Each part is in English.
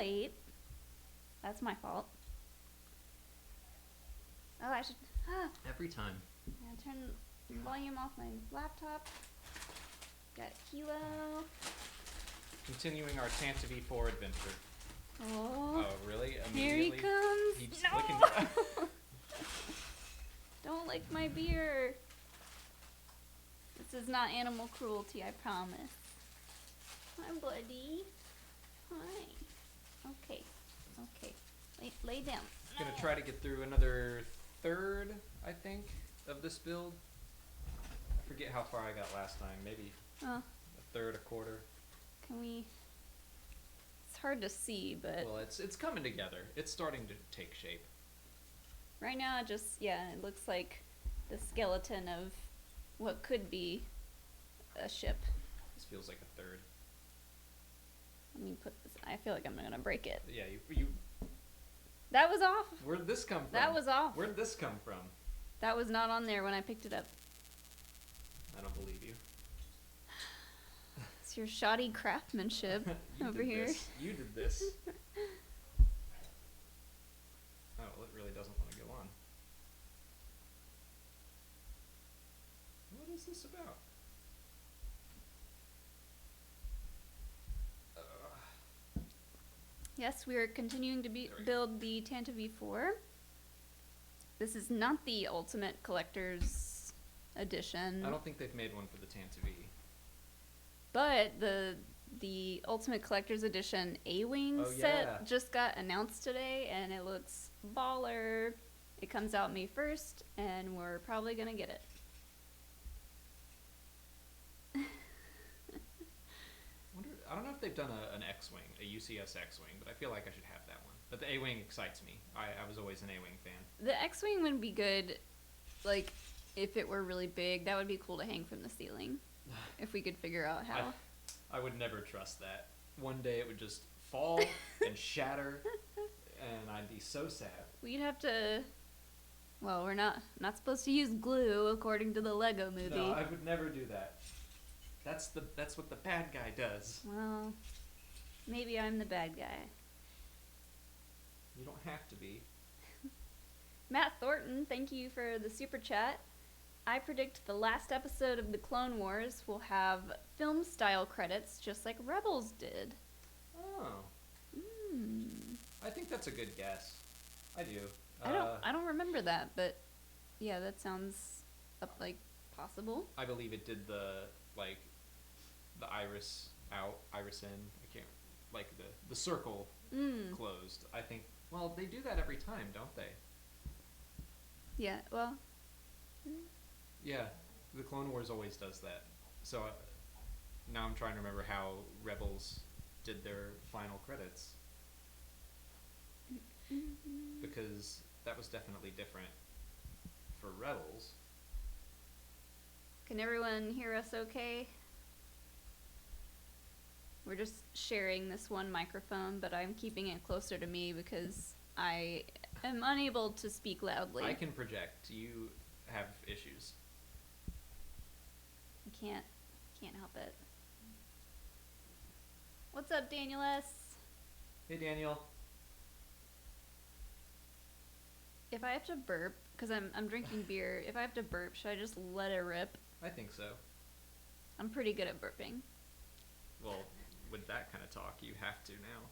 late. That's my fault. Oh, I should... Every time. Yeah, turn the volume off my laptop. Got Kilo. Continuing our Tantive IV adventure. Oh, really? here he comes. Keeps No! clicking. Don't lick my beer. This is not animal cruelty, I promise. Hi, buddy. Hi. Okay. Lay down. Gonna try to get through another third, I think, of this build. I forget how far I got last time. Maybe a third, a quarter. Can we... It's hard to see, but... Well, it's coming together. It's starting to take shape. Right now, it looks like the skeleton of what could be a ship. This feels like a third. Let me put this... I feel like I'm gonna break it. Yeah, you... That was off! Where'd this come from? That was off. Where'd this come from? That was not on there when I picked it up. I don't believe you. It's your shoddy craftsmanship over here. You did this. Oh, well, it really doesn't want to go on. What is this about? Yes, we are continuing to build the Tantive IV. This is not the Ultimate Collector's Edition. I don't think they've made one for the Tantive. But the Ultimate Collector's Edition A-Wing set just got announced today, and it looks baller. It comes out May 1st, and we're probably gonna get it. I don't know if they've done an X-Wing, a UCS X-Wing, but I feel like I should have that one. But the A-Wing excites me. I was always an A-Wing fan. The X-Wing would be good, like, if it were really big. That would be cool to hang from the ceiling, if we could figure out how. I would never trust that. One day it would just fall and shatter, and I'd be so sad. We'd have to... Well, we're not supposed to use glue, according to the LEGO movie. No, I would never do that. That's what the bad guy does. Well, maybe I'm the bad guy. You don't have to be. Matt Thornton, thank you for the super chat. I predict the last episode of the Clone Wars will have film-style credits, just like Rebels did. Oh. I think that's a good guess. I do. I don't remember that, but yeah, that sounds like possible. I believe it did the iris out, iris in. I can't, like the circle closed. I think. Well, they do that every time, don't they? Yeah. Well. Yeah, the Clone Wars always does that. So now I'm trying to remember how Rebels did their final credits. Because that was definitely different for Rebels. Can everyone hear us okay? We're just sharing this one microphone, but I'm keeping it closer to me because I am unable to speak loudly. I can project. You have issues. I can't help it. What's up, Daniel S? Hey, Daniel. If I have to burp, because I'm drinking beer, if I have to burp, should I just let it rip? I think so. I'm pretty good at burping. Well, with that kind of talk, you have to now.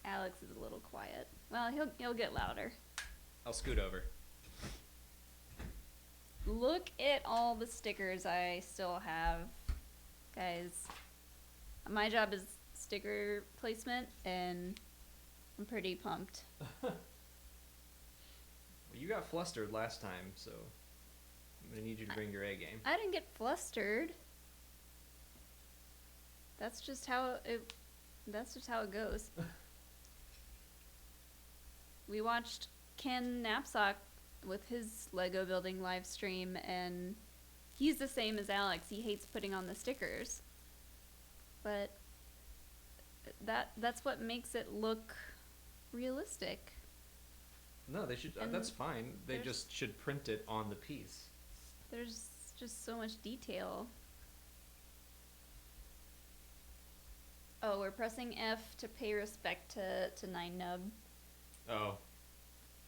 Alex is a little quiet. Well, he'll get louder. I'll scoot over. Look at all the stickers I still have. Guys, my job is sticker placement, and I'm pretty pumped. Well, you got flustered last time, so I'm going to need you to bring your A game. I didn't get flustered. That's just how it goes. We watched Ken Knapsack with his Lego building live stream, and he's the same as Alex. He hates putting on the stickers. But that's what makes it look realistic. No, they should. That's fine. They just should print it on the piece. There's just so much detail. Oh, we're pressing F to pay respect to Nine Nub. Oh.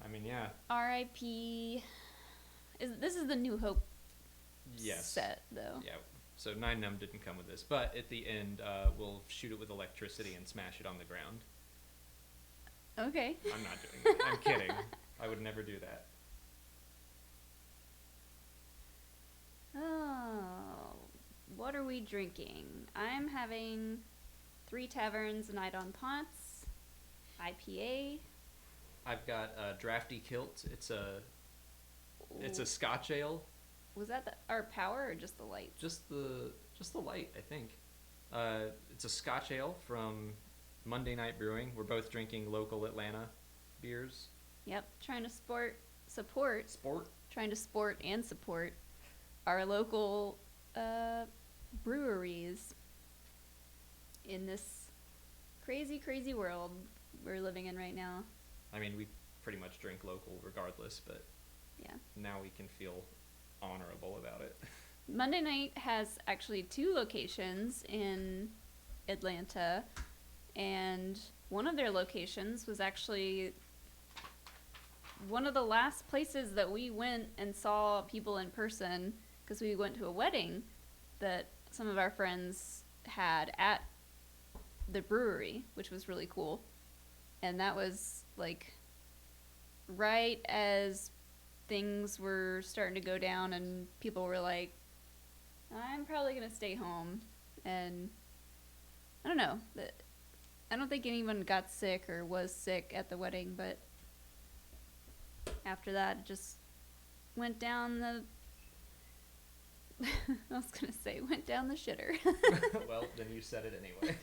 I mean, yeah. R.I.P. This is the New Hope set, though. Yeah. So 9 Num didn't come with this. But at the end, we'll shoot it with electricity and smash it on the ground. Okay. I'm not doing that. I'm kidding. I would never do that. Oh, what are we drinking? I'm having 3 Taverns Night on Ponce IPA. I've got a Drafty Kilt. It's a Scotch ale. Was that our power or just the light? Just the light, I think. It's a Scotch ale from Monday Night Brewing. We're both drinking local Atlanta beers. Yep, trying to support our local breweries in this crazy world we're living in right now. I mean, we pretty much drink local regardless, but yeah, now we can feel honorable about it. Monday Night has actually 2 locations in Atlanta, and one of their locations was actually one of the last places that we went and saw people in person, because we went to a wedding that some of our friends had at the brewery, which was really cool. And that was like right as things were starting to go down and people were like, I'm probably going to stay home. And I don't know. I don't think anyone got sick or was sick at the wedding, but after that, it just went down the... I was going to say, went down the shitter. Well, then you said it anyway.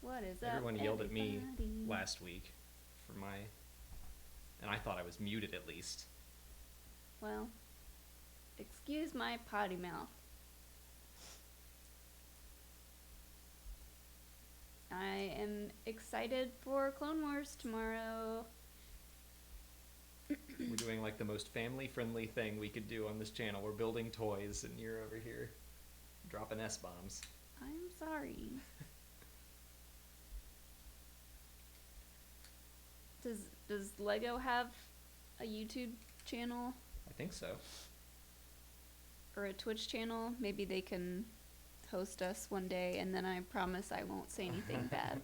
What is up, everyone yelled at me last week for my... And I thought I was muted at least. Well, excuse my potty mouth. I am excited for Clone Wars tomorrow. We're doing like the most family-friendly thing we could do on this channel. We're building toys, and you're over here dropping S-bombs. I'm sorry. Does LEGO have a YouTube channel? I think so. Or a Twitch channel? Maybe they can host us one day, and then I promise I won't say anything bad.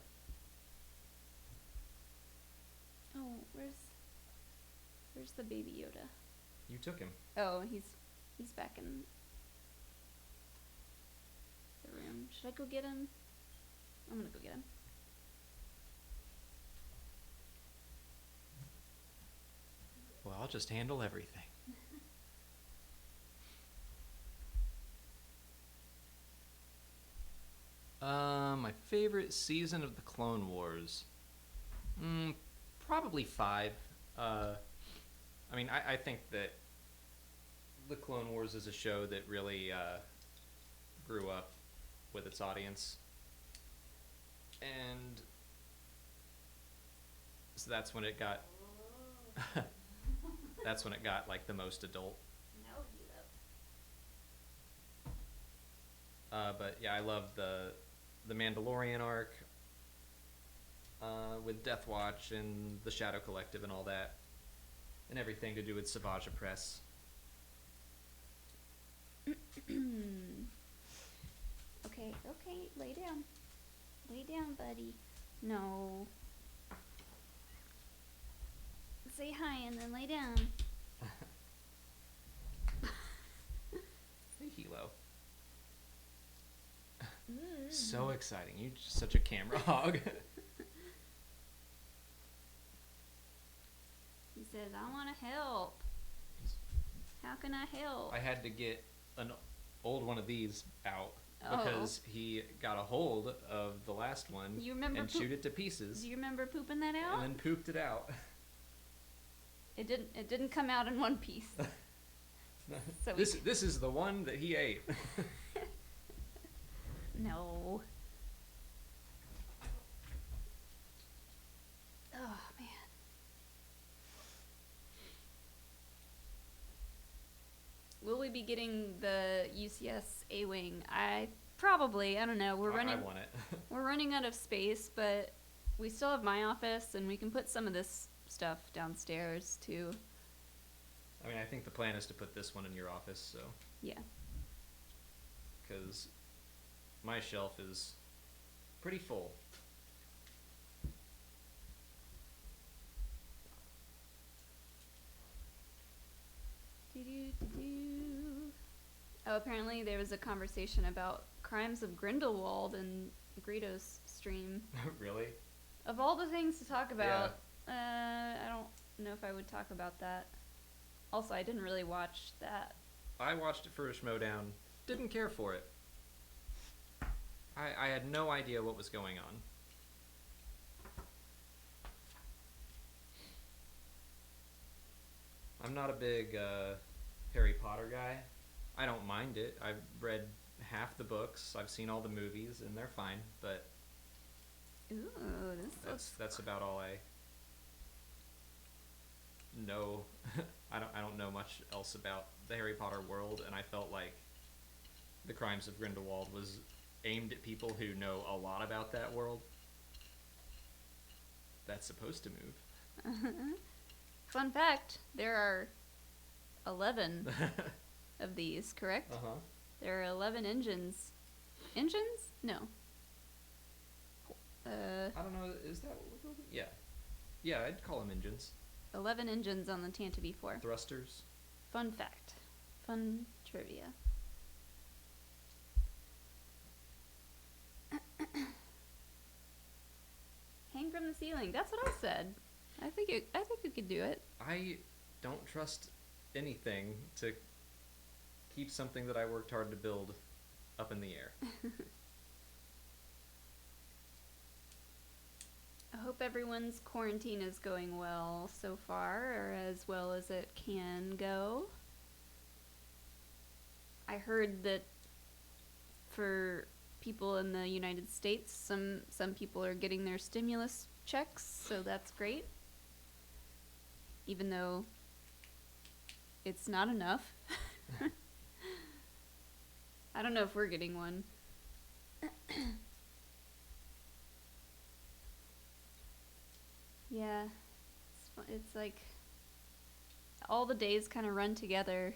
Oh, where's the baby Yoda? You took him. Oh, he's back in the room. Should I go get him? I'm gonna go get him. Well, I'll just handle everything. My favorite season of the Clone Wars? Probably 5. I mean, I think that the Clone Wars is a show that really grew up with its audience. And so that's when it got... That's when it got like the most adult. But yeah, I love the Mandalorian arc with Death Watch and the Shadow Collective and all that, and everything to do with Savage Press. Okay, lay down, buddy. No. Say hi and then lay down. Hey, Hilo. So exciting. You're just such a camera hog. He says, I want to help. How can I help? I had to get an old one of these out because he got a hold of the last one and chewed it to pieces. Do you remember pooping that out? And then pooped it out. It didn't come out in one piece. So this is the one that he ate. No. Oh, man. Will we be getting the UCS A-Wing. I don't know. I want it. We're running out of space, but we still have my office, and we can put some of this stuff downstairs, too. I mean, I think the plan is to put this one in your office, so. Yeah. Because my shelf is pretty full. Oh, apparently there was a conversation about Crimes of Grindelwald in Greedo's stream. Really? Of all the things to talk about, I don't know if I would talk about that. Also, I didn't really watch that. I watched it for a Schmodown. Didn't care for it. I had no idea what was going on. I'm not a big Harry Potter guy. I don't mind it. I've read half the books. I've seen all the movies, and they're fine. But that's about all I know. I don't know much else about the Harry Potter world, and I felt like the Crimes of Grindelwald was aimed at people who know a lot about that world. That's supposed to move. Fun fact, there are 11 of these, correct? Uh-huh. There are 11 engines. Engines? No. I don't know, is that what we're building? Yeah. Yeah, I'd call them engines. 11 engines on the Tantive IV. Thrusters. Fun fact. Fun trivia. Hang from the ceiling. That's what I said. I think you could do it. I don't trust anything to keep something that I worked hard to build up in the air. I hope everyone's quarantine is going well so far, or as well as it can go. I heard that for people in the United States, some people are getting their stimulus checks, so that's great. Even though it's not enough. I don't know if we're getting one. Yeah, it's like all the days kind of run together.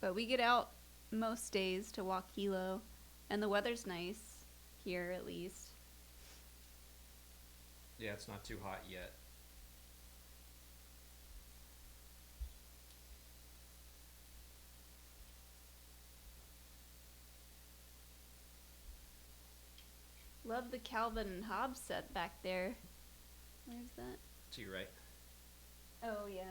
But we get out most days to walk Hilo, and the weather's nice here at least. Yeah, it's not too hot yet. Love the Calvin and Hobbes set back there. Where's that? To your right. Oh, yeah.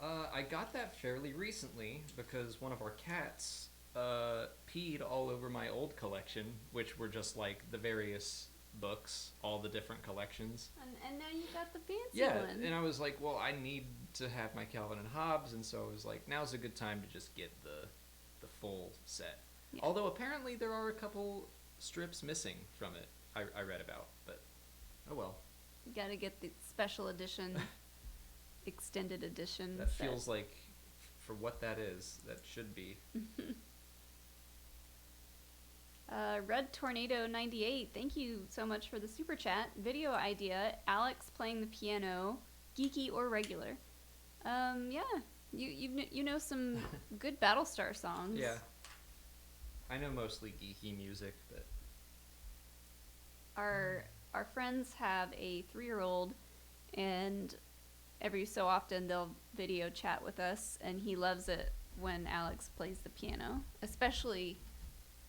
I got that fairly recently because one of our cats peed all over my old collection, which were just like the various books, all the different collections. And now you got the fancy one. Yeah, and I was like, well, I need to have my Calvin and Hobbes, and so I was like, now's a good time to just get the full set. Yeah. Although apparently there are a couple strips missing from it, I read about, but oh well. You gotta get the special edition, extended edition. That feels like, for what that is, that should be. Red Tornado 98, thank you so much for the super chat. Video idea: Alex playing the piano, geeky or regular. Yeah, you know some good Battlestar songs. Yeah. I know mostly geeky music, but our friends have a 3-year-old, and every so often they'll video chat with us, and he loves it when Alex plays the piano, especially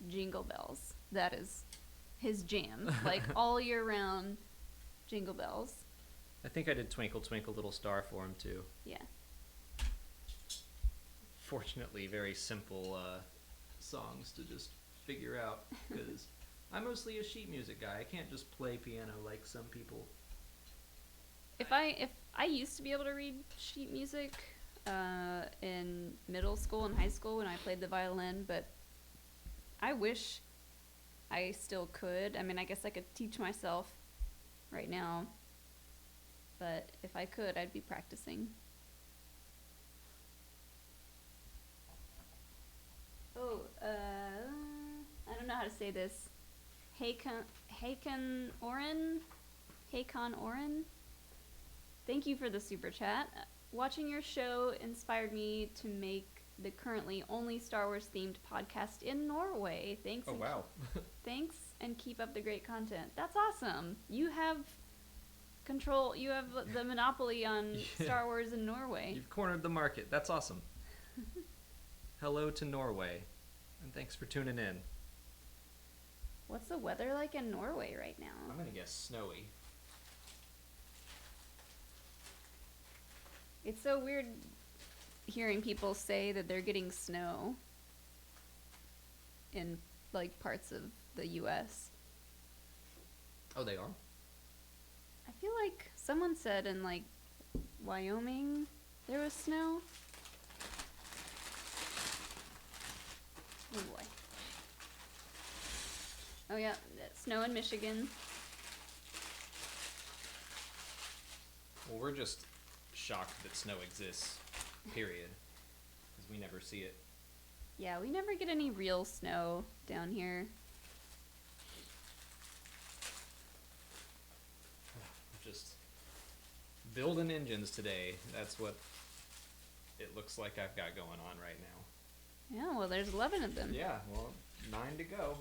Jingle Bells. That is his jam. Like all year round, Jingle Bells. I think I did Twinkle Twinkle Little Star for him too. Yeah. Fortunately, very simple songs to just figure out, because I'm mostly a sheet music guy. I can't just play piano like some people. If I used to be able to read sheet music in middle school and high school when I played the violin, but I wish I still could. I mean, I guess I could teach myself right now, but if I could, I'd be practicing. Oh, I don't know how to say this. Hakon Oren? Hakon Oren? Thank you for the super chat. Watching your show inspired me to make the currently only Star Wars themed podcast in Norway. Thanks. Oh, wow. Thanks, and keep up the great content. That's awesome. You have control. You have the monopoly on Star Wars in Norway. You've cornered the market. That's awesome. Hello to Norway, and thanks for tuning in. What's the weather like in Norway right now? I'm gonna guess snowy. It's so weird hearing people say that they're getting snow in like parts of the US. Oh, they are? I feel like someone said in like Wyoming there was snow. Oh boy. Oh yeah, snow in Michigan. Well, we're just shocked that snow exists, period. Because we never see it. Yeah, we never get any real snow down here. Just building engines today. That's what it looks like I've got going on right now. Yeah, well, there's 11 of them. Yeah, well, 9 to go.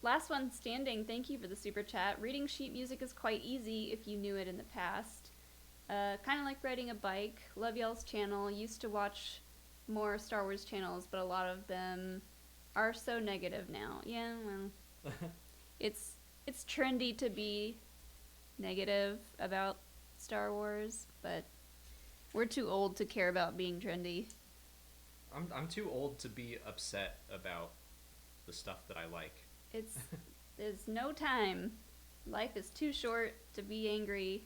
Last one standing, thank you for the super chat. Reading sheet music is quite easy if you knew it in the past. Kind of like riding a bike. Love y'all's channel. Used to watch more Star Wars channels, but a lot of them are so negative now. Yeah, well, it's trendy to be negative about Star Wars, but we're too old to care about being trendy. I'm too old to be upset about the stuff that I like. There's no time. Life is too short to be angry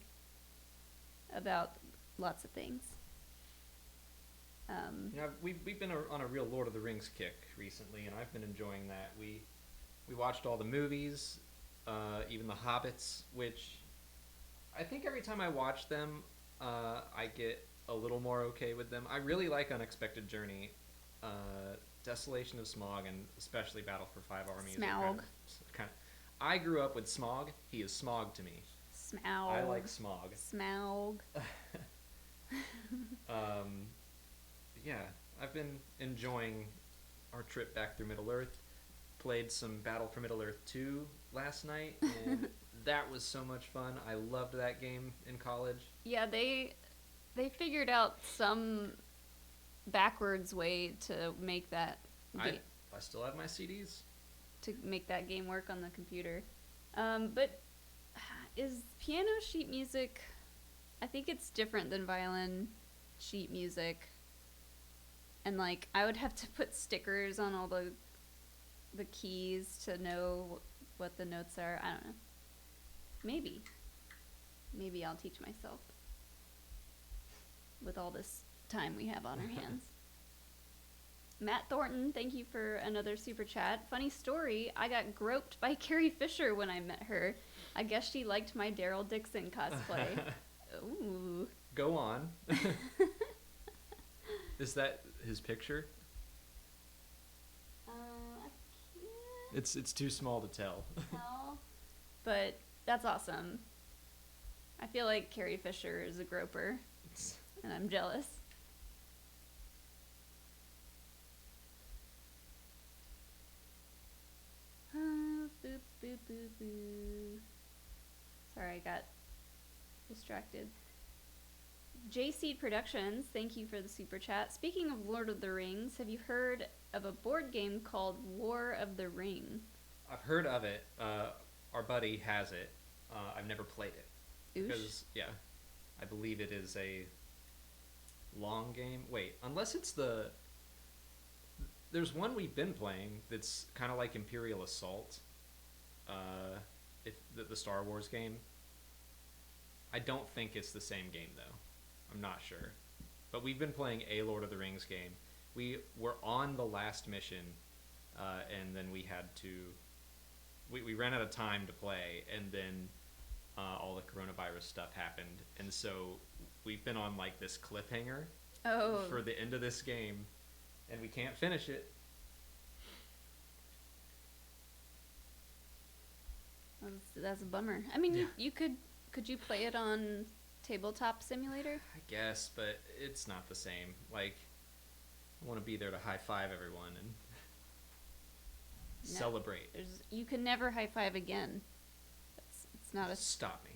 about lots of things. We've been on a real Lord of the Rings kick recently, and I've been enjoying that. We watched all the movies, even the Hobbits, which I think every time I watch them, I get a little more okay with them. I really like Unexpected Journey, Desolation of Smaug, and especially Battle for Five Armies. Smaug. I grew up with Smaug. He is Smaug to me. Smaug. I like Smaug. Smaug. Yeah, I've been enjoying our trip back through Middle-earth. Played some Battle for Middle-earth 2 last night, and that was so much fun. I loved that game in college. Yeah, they figured out some backwards way to make that I still have my CDs. To make that game work on the computer. But is piano sheet music, I think it's different than violin sheet music. And like I would have to put stickers on all the keys to know what the notes are. I don't know. Maybe I'll teach myself with all this time we have on our hands. Matt Thornton, thank you for another super chat. Funny story, I got groped by Carrie Fisher when I met her. I guess she liked my Daryl Dixon cosplay. Ooh. Go on. Is that his picture? I can't It's too small to tell. But that's awesome. I feel like Carrie Fisher is a groper, and I'm jealous. Boop, boop, boop, boop. Sorry, I got distracted. J-Seed Productions, thank you for the super chat. Speaking of Lord of the Rings, have you heard of a board game called War of the Ring? I've heard of it. Our buddy has it. I've never played it. Oosh. Because, yeah, I believe it is a long game. Wait, unless it's the... There's one we've been playing that's kind of like Imperial Assault. The Star Wars game. I don't think it's the same game, though. I'm not sure. But we've been playing a Lord of the Rings game. We were on the last mission, and then we had to... We ran out of time to play, and then all the coronavirus stuff happened. And so we've been on like this cliffhanger for the end of this game, and we can't finish it. That's a bummer. I mean, you could you play it on Tabletop Simulator? I guess, but it's not the same. Like, I want to be there to high five everyone and celebrate. You can never high five again. It's not a... Stop me.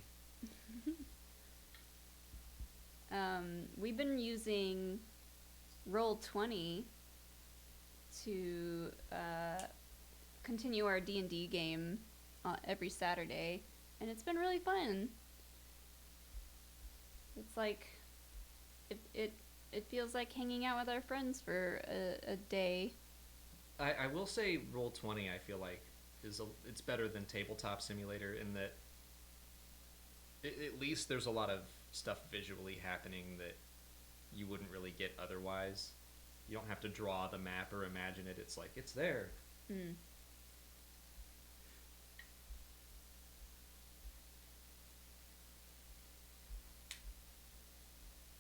We've been using Roll20 to continue our D&D game every Saturday, and it's been really fun. It's like it feels like hanging out with our friends for a day. I will say Roll20 I feel like it's better than Tabletop Simulator in that at least there's a lot of stuff visually happening that you wouldn't really get otherwise. You don't have to draw the map or imagine it. It's like, it's there.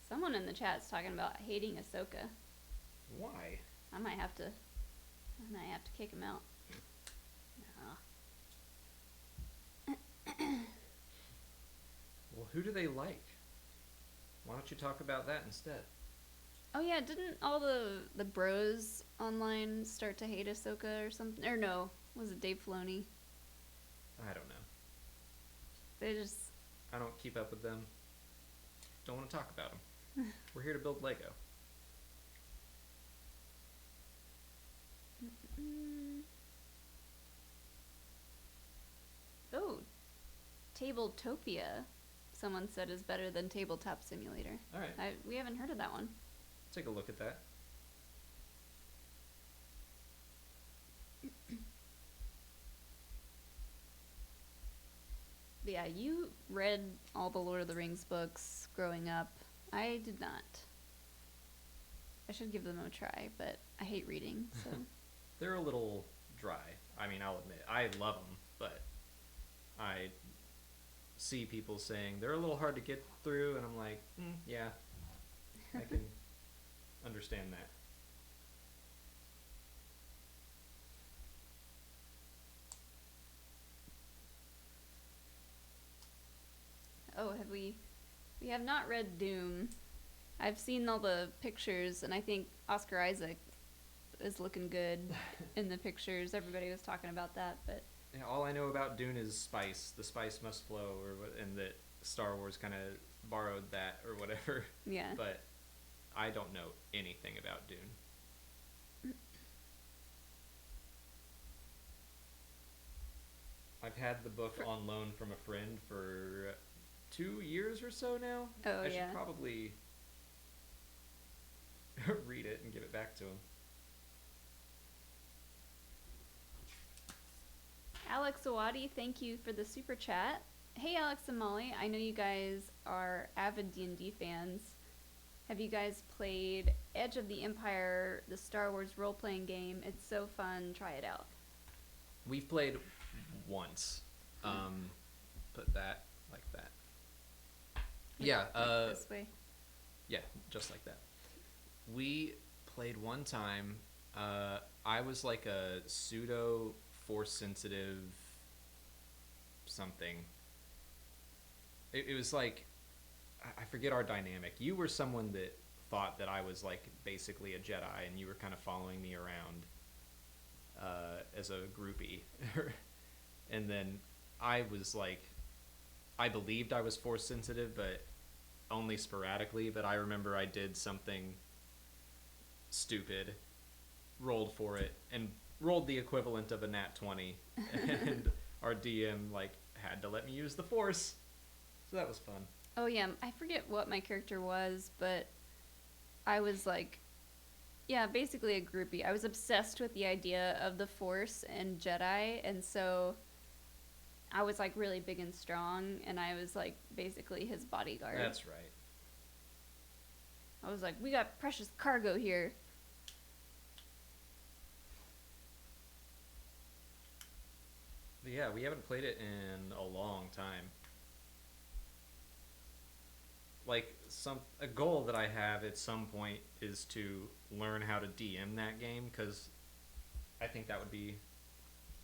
Someone in the chat is talking about hating Ahsoka. Why? I might have to kick him out. Well, who do they like? Why don't you talk about that instead? Oh yeah, didn't all the bros online start to hate Ahsoka or something? Or no, was it Dave Filoni? I don't know. They just... I don't keep up with them. Don't want to talk about them. We're here to build Lego. Oh, Tabletopia, someone said is better than Tabletop Simulator. All right. We haven't heard of that one. Take a look at that. Yeah, you read all the Lord of the Rings books growing up. I did not. I should give them a try, but I hate reading, so... They're a little dry. I mean, I'll admit, I love them, but I see people saying they're a little hard to get through, and I'm like, yeah, I can understand that. Oh, we have not read Doom. I've seen all the pictures, and I think Oscar Isaac is looking good in the pictures. Everybody was talking about that, but... Yeah, all I know about Dune is spice. The spice must flow, and that Star Wars kind of borrowed that or whatever. Yeah. But I don't know anything about Dune. I've had the book on loan from a friend for 2 years or so now. Oh, I should probably read it and give it back to him. Alex Awadi, thank you for the super chat. Hey, Alex and Molly, I know you guys are avid D&D fans. Have you guys played Edge of the Empire, the Star Wars role-playing game? It's so fun. Try it out. We've played once. Put that like that. Yeah. Like this way. Yeah, just like that. We played one time. I was like a pseudo force sensitive something. It was like, I forget our dynamic. You were someone that thought that I was like basically a Jedi, and you were kind of following me around as a groupie. And then I was like, I believed I was force sensitive, but only sporadically. But I remember I did something stupid, rolled for it, and rolled the equivalent of a nat 20. And our DM like had to let me use the force. So that was fun. Oh yeah, I forget what my character was, but I was like, yeah, basically a groupie. I was obsessed with the idea of the Force and Jedi, and so I was like really big and strong, and I was like basically his bodyguard. That's right. I was like, we got precious cargo here. But yeah, we haven't played it in a long time. like a goal that I have at some point is to learn how to DM that game, because I think that would be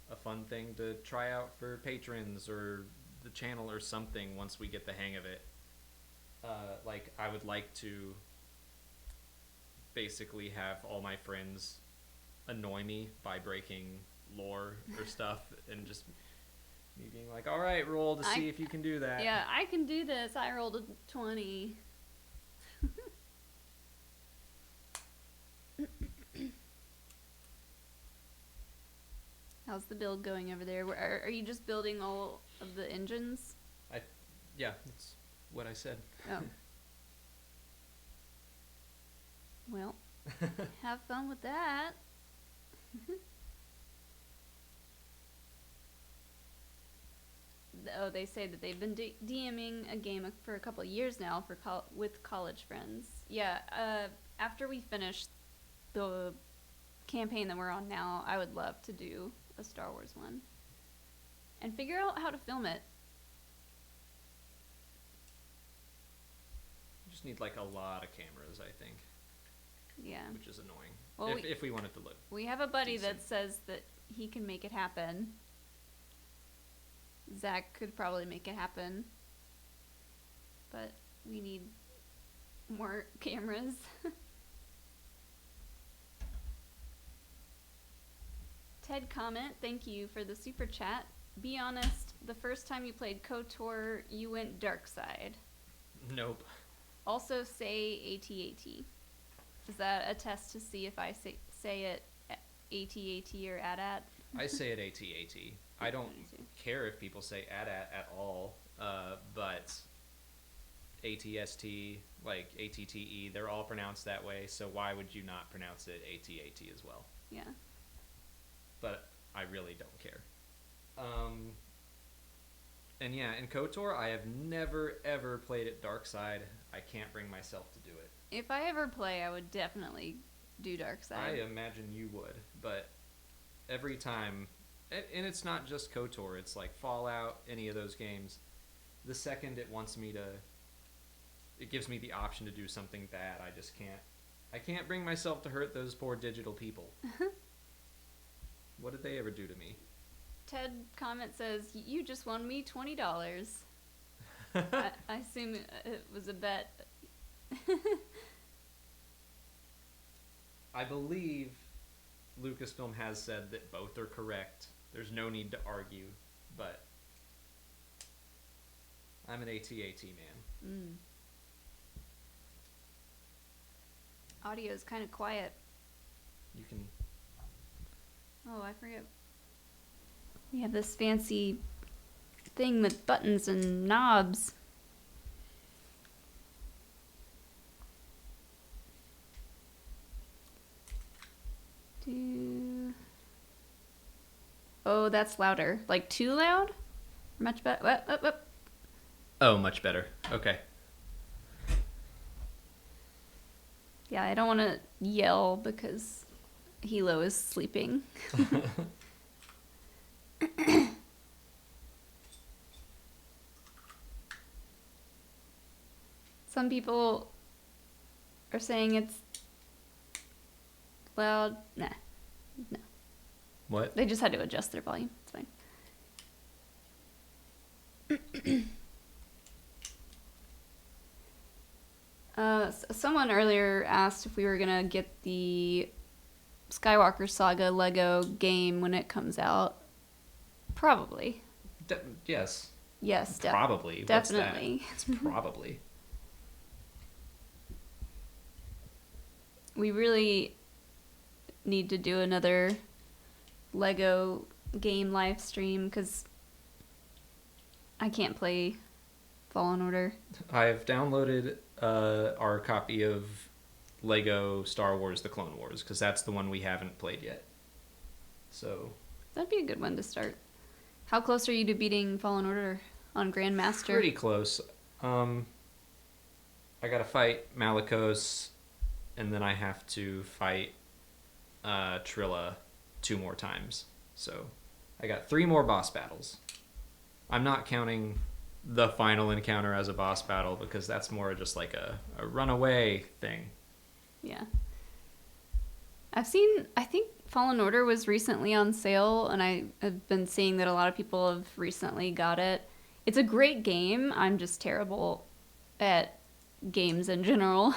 a fun thing to try out for patrons or the channel or something once we get the hang of it. Like, I would like to basically have all my friends annoy me by breaking lore or stuff, and just me being like, all right, roll to see if you can do that. Yeah, I can do this. I rolled a 20. How's the build going over there? Are you just building all of the engines? Yeah, that's what I said. Oh. Well, have fun with that. Oh, they say that they've been DMing a game for a couple of years now with college friends. Yeah, after we finish the campaign that we're on now, I would love to do a Star Wars one. And figure out how to film it. You just need, like, a lot of cameras, I think. Yeah. Which is annoying. Well, if we want it to look We have a buddy decent. that says that he can make it happen. Zach could probably make it happen. But we need more cameras. Ted comment, thank you for the super chat. Be honest, the first time you played KOTOR, you went dark side. Nope. Also say AT-AT. Is that a test to see if I say it AT-AT or AT-AT? I say it AT-AT. I don't care if people say AT-AT at all, but ATST, like ATTE, they're all pronounced that way, so why would you not pronounce it AT-AT as well? Yeah. But I really don't care. And yeah, in KOTOR, I have never, ever played it dark side. I can't bring myself to do it. If I ever play, I would definitely do dark side. I imagine you would, but every time, and it's not just KOTOR, it's like Fallout, any of those games, the second it wants me to, it gives me the option to do something bad, I can't bring myself to hurt those poor digital people. What did they ever do to me? Ted comment says, you just won me $20. I assume it was a bet. I believe Lucasfilm has said that both are correct. There's no need to argue, but I'm an AT-AT man. Audio is kind of quiet. You can... Oh, I forget. We have this fancy thing with buttons and knobs. Oh, that's louder. Like too loud? Much better. Oh, much better. Okay. Yeah, I don't want to yell because Hilo is sleeping. Some people are saying it's loud. Nah. No. What? They just had to adjust their volume. It's fine. Someone earlier asked if we were going to get the Skywalker Saga Lego game when it comes out. Probably. Yes. Yes, probably. Definitely. What's that? It's probably. We really need to do another Lego game live stream because I can't play Fallen Order. I've downloaded our copy of Lego Star Wars The Clone Wars because that's the one we haven't played yet. So that'd be a good one to start. How close are you to beating Fallen Order on Grandmaster? Pretty close. I gotta fight Malicos, and then I have to fight Trilla 2 more times. So I got 3 more boss battles. I'm not counting the final encounter as a boss battle, because that's more just like a runaway thing. Yeah. I think Fallen Order was recently on sale, and I have been seeing that a lot of people have recently got it. It's a great game. I'm just terrible at games in general.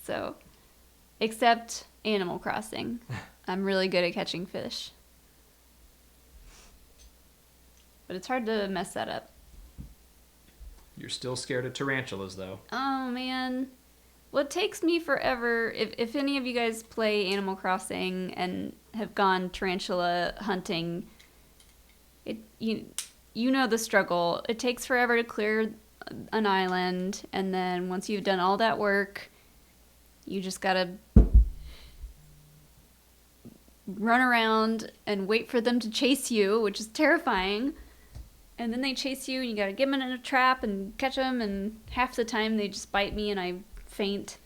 So, except Animal Crossing. I'm really good at catching fish. But it's hard to mess that up. You're still scared of tarantulas, though. Oh, man. Well, it takes me forever. If any of you guys play Animal Crossing and have gone tarantula hunting, you know the struggle. It takes forever to clear an island, and then once you've done all that work, you just gotta run around and wait for them to chase you, which is terrifying. And then they chase you, and you gotta get them in a trap and catch them, and half the time they just bite me and I faint.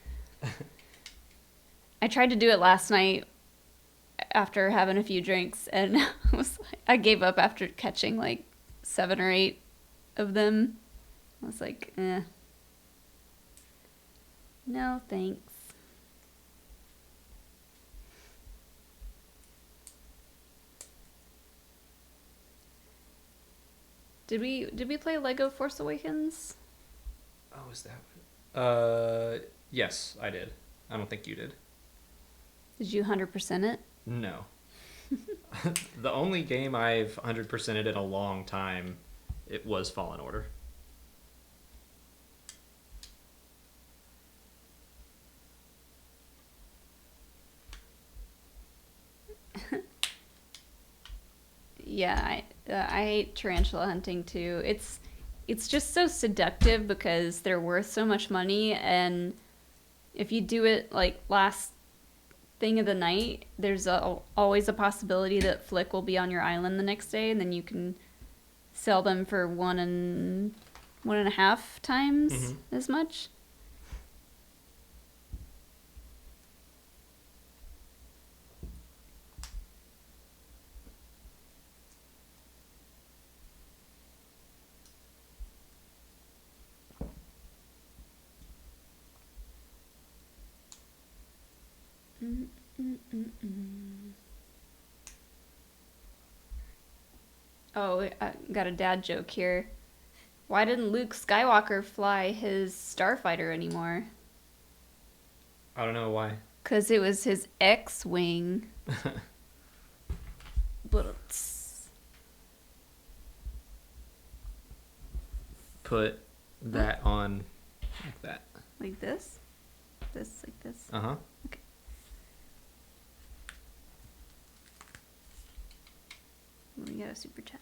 I tried to do it last night after having a few drinks, and I gave up after catching like 7 or 8 of them. I was like, no thanks. Did we play Lego Force Awakens? Oh, is that? Yes, I did. I don't think you did. Did you 100% it? No. The only game I've 100%ed in a long time, it was Fallen Order. Yeah, I hate tarantula hunting too. It's just so seductive because they're worth so much money, and if you do it like last thing of the night, there's always a possibility that Flick will be on your island the next day, and then you can sell them for 1.5 times as much. Oh, I got a dad joke here. Why didn't Luke Skywalker fly his Starfighter anymore? I don't know why. 'Cause it was his X-Wing. Put that on like that. Like this? This, like this? Uh-huh. Okay. We got a super chat.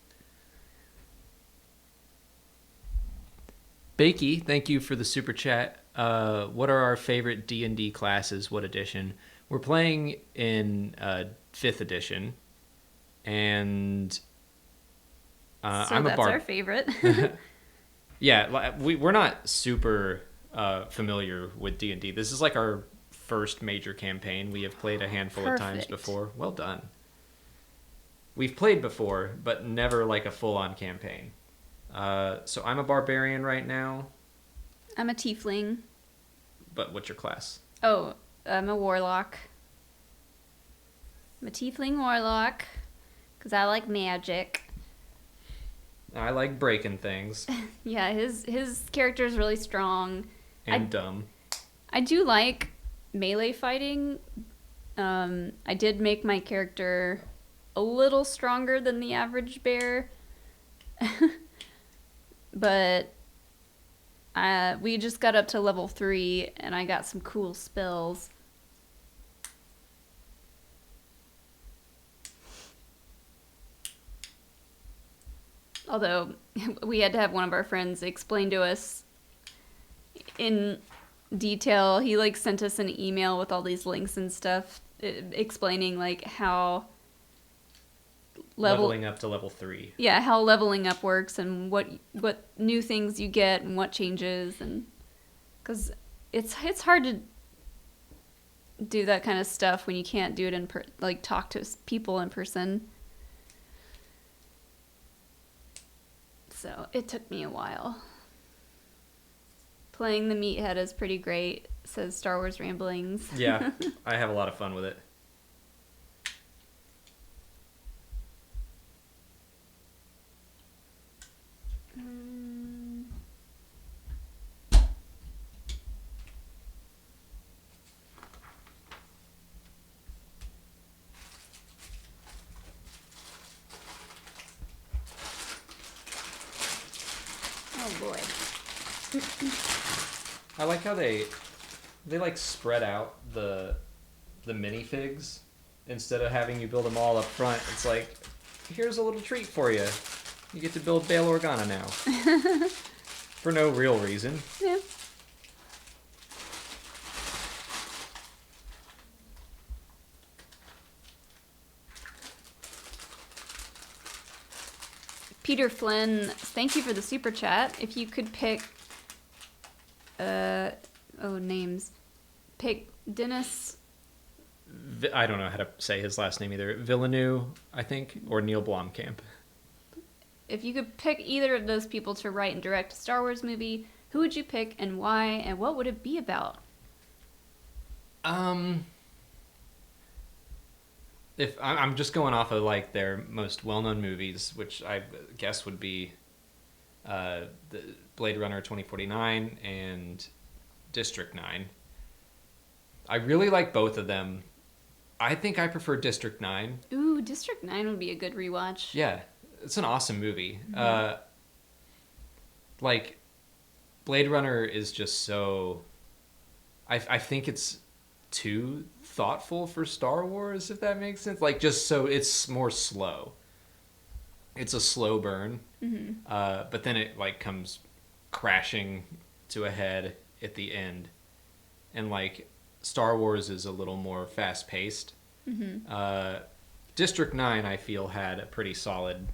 Bakey, thank you for the super chat. What are our favorite D&D classes? What edition? We're playing in 5th edition, and So I'm that's a our favorite. Yeah, we're not super familiar with D&D. This is like our first major campaign. We have played a handful of times before. Well done. We've played before, but never like a full-on campaign. So I'm a barbarian right now. I'm a tiefling. But what's your class? Oh, I'm a warlock. I'm a tiefling warlock because I like magic. I like breaking things. Yeah, his character is really strong. And dumb. I do like melee fighting. I did make my character a little stronger than the average bear. But we just got up to level 3, and I got some cool spells. Although, we had to have one of our friends explain to us in detail. He, like, sent us an email with all these links and stuff, explaining, like, how... Leveling up to level 3. Yeah, how leveling up works and what new things you get and what changes, and because it's hard to do that kind of stuff when you can't do it like talk to people in person. So it took me a while. Playing the meathead is pretty great, says Star Wars Ramblings. Yeah, I have a lot of fun with it. Oh boy. I like how they like spread out the minifigs instead of having you build them all up front. It's like, here's a little treat for you. You get to build Bail Organa now. For no real reason. Yeah. Peter Flynn, thank you for the super chat. If you could pick, names. Pick Dennis. I don't know how to say his last name either. Villeneuve, I think, or Neil Blomkamp. If you could pick either of those people to write and direct a Star Wars movie, who would you pick and why, and what would it be about? If I'm just going off of like their most well-known movies, which I guess would be the Blade Runner 2049 and District 9. I really like both of them. I think I prefer District 9. Ooh, District 9 would be a good rewatch. Yeah, it's an awesome movie. Like, Blade Runner is just so... I think it's too thoughtful for Star Wars, if that makes sense. Like, just so it's more slow. It's a slow burn. But then it, like, comes crashing to a head at the end. And, like, Star Wars is a little more fast-paced. District 9, I feel, had a pretty solid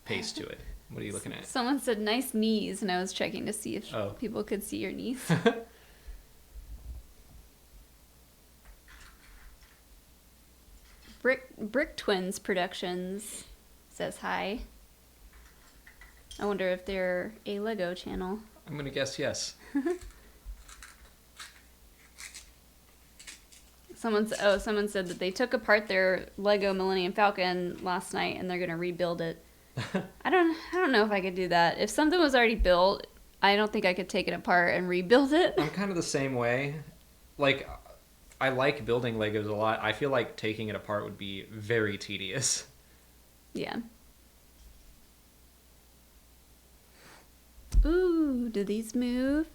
pace to it. What are you looking at? Someone said nice knees, and I was checking to see if people could see your knees. Brick Twins Productions says hi. I wonder if they're a Lego channel. I'm gonna guess yes. Someone said that they took apart their Lego Millennium Falcon last night and they're gonna rebuild it. I don't know if I could do that. If something was already built, I don't think I could take it apart and rebuild it. I'm kind of the same way. Like, I like building Legos a lot. I feel like taking it apart would be very tedious. Yeah. Ooh, do these move?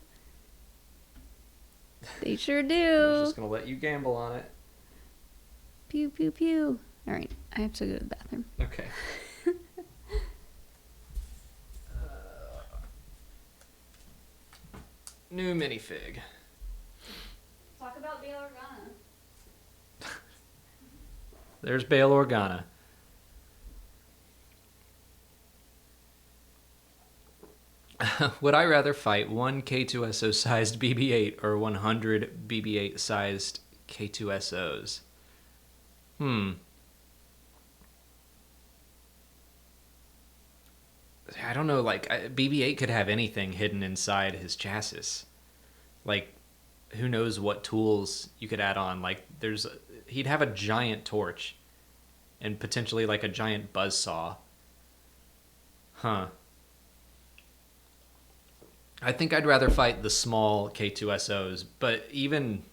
They sure do. I'm just gonna let you gamble on it. Pew, pew, pew. All right, I have to go to the bathroom. Okay. New minifig. Talk about Bail Organa. There's Bail Organa. Would I rather fight one K2SO sized BB-8 or 100 BB-8 sized K2SOs? I don't know, like, BB-8 could have anything hidden inside his chassis. Like, who knows what tools you could add on. Like, he'd have a giant torch and potentially, like, a giant buzzsaw. Huh. I think I'd rather fight the small K2SOs, but even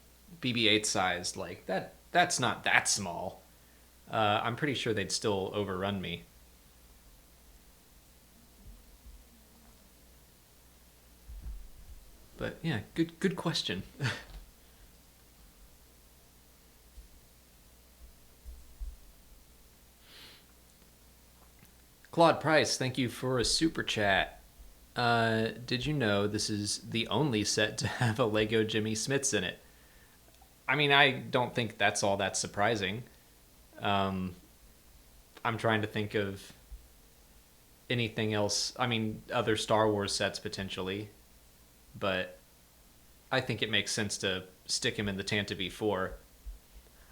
BB-8 sized, like, that's not that small. I'm pretty sure they'd still overrun me. But yeah, good question. Claude Price, thank you for a super chat. Did you know this is the only set to have a Lego Jimmy Smits in it? I mean, I don't think that's all that surprising. I'm trying to think of anything else. I mean, other Star Wars sets potentially, but I think it makes sense to stick him in the Tantive IV.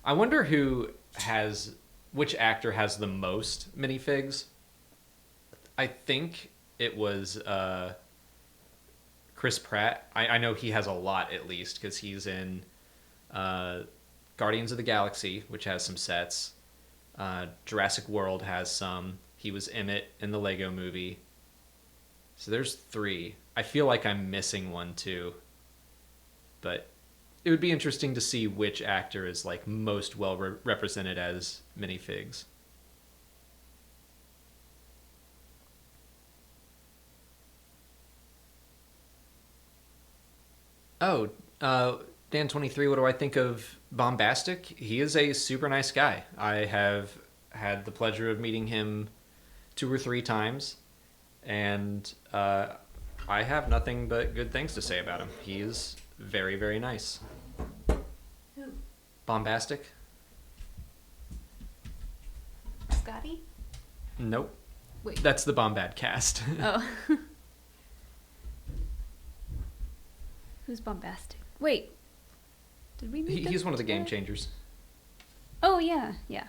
I wonder which actor has the most minifigs. I think it was Chris Pratt. I know he has a lot at least because he's in Guardians of the Galaxy, which has some sets. Jurassic World has some. He was Emmett in the Lego movie. So there's 3. I feel like I'm missing one too. But it would be interesting to see which actor is like most well represented as minifigs. Oh, Dan23, what do I think of Bombastic? He is a super nice guy. I have had the pleasure of meeting him 2 or 3 times, and I have nothing but good things to say about him. He is very, very nice. Who? Bombastic? Scotty? Nope. Wait. That's the Bombad cast. Oh. Who's Bombastic? Wait. Did we meet He's one of the Game Changers. Oh, yeah. Yeah.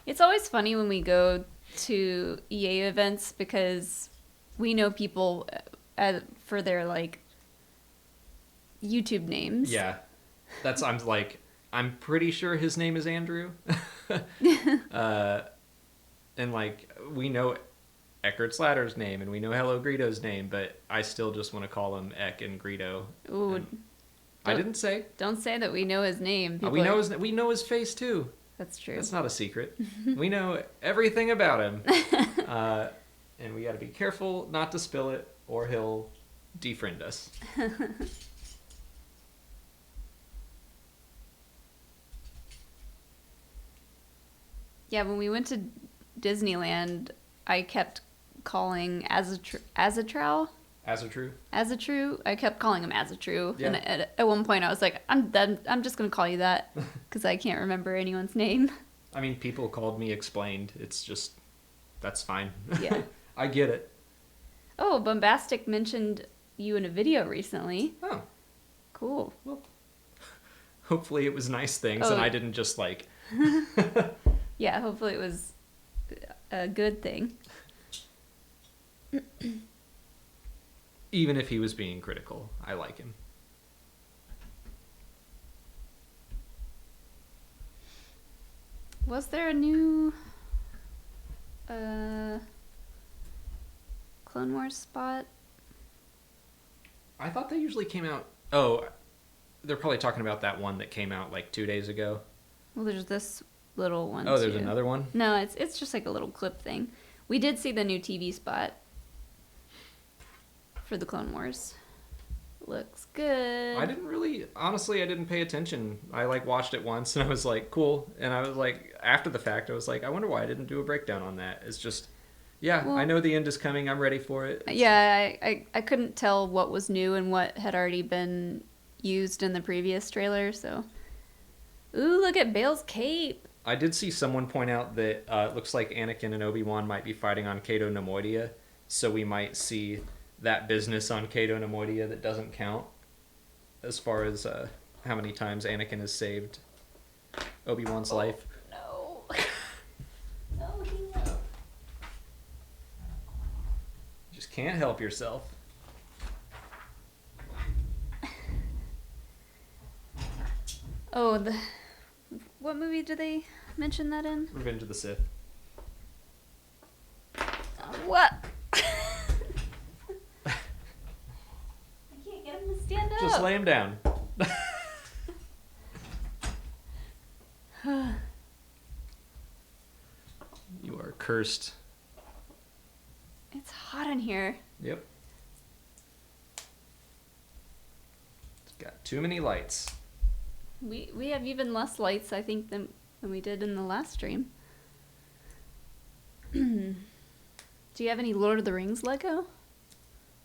It's always funny when we go to EA events because we know people for their, like, YouTube names. Yeah. I'm pretty sure his name is Andrew. And, like, we know Eckert Slatter's name and we know Hello Greedo's name, but I still just want to call him Eck and Greedo. Ooh. I didn't say. Don't say that we know his name. We know his face too. That's true. That's not a secret. We know everything about him. And we got to be careful not to spill it or he'll defriend us. Yeah, when we went to Disneyland, I kept calling Azatru. I kept calling him Azatru, yeah. And at one point I was like, I'm done. I'm just gonna call you that because I can't remember anyone's name. I mean, people called me Explained. It's just that's fine. Yeah, I get it. Oh, Bombastic mentioned you in a video recently. Oh, cool. Well, hopefully it was nice things, and I didn't just like. Yeah, hopefully it was a good thing. Even if he was being critical, I like him. Was there a new Clone Wars spot? I thought they usually came out. Oh, they're probably talking about that one that came out like 2 days ago. Well, there's this little one. Oh, there's another one? No, it's just like a little clip thing. We did see the new TV spot for the Clone Wars. Looks good. Honestly, I didn't pay attention. I like watched it once and I was like, cool. And I was like, after the fact, I was like, I wonder why I didn't do a breakdown on that. It's just, yeah, well, I know the end is coming. I'm ready for it. Yeah, I couldn't tell what was new and what had already been used in the previous trailer, so. Ooh, look at Bail's cape. I did see someone point out that it looks like Anakin and Obi-Wan might be fighting on Cato Nemoidia, so we might see that business on Cato Nemoidia that doesn't count as far as how many times Anakin has saved Obi-Wan's life. No. No, he won't. Just can't help yourself. Oh, what movie did they mention that in? Revenge of the Sith. What? I can't get him to stand up. Just lay him down. You are cursed. It's hot in here. Yep. It's got too many lights. We have even less lights, I think, than we did in the last stream. Do you have any Lord of the Rings Lego?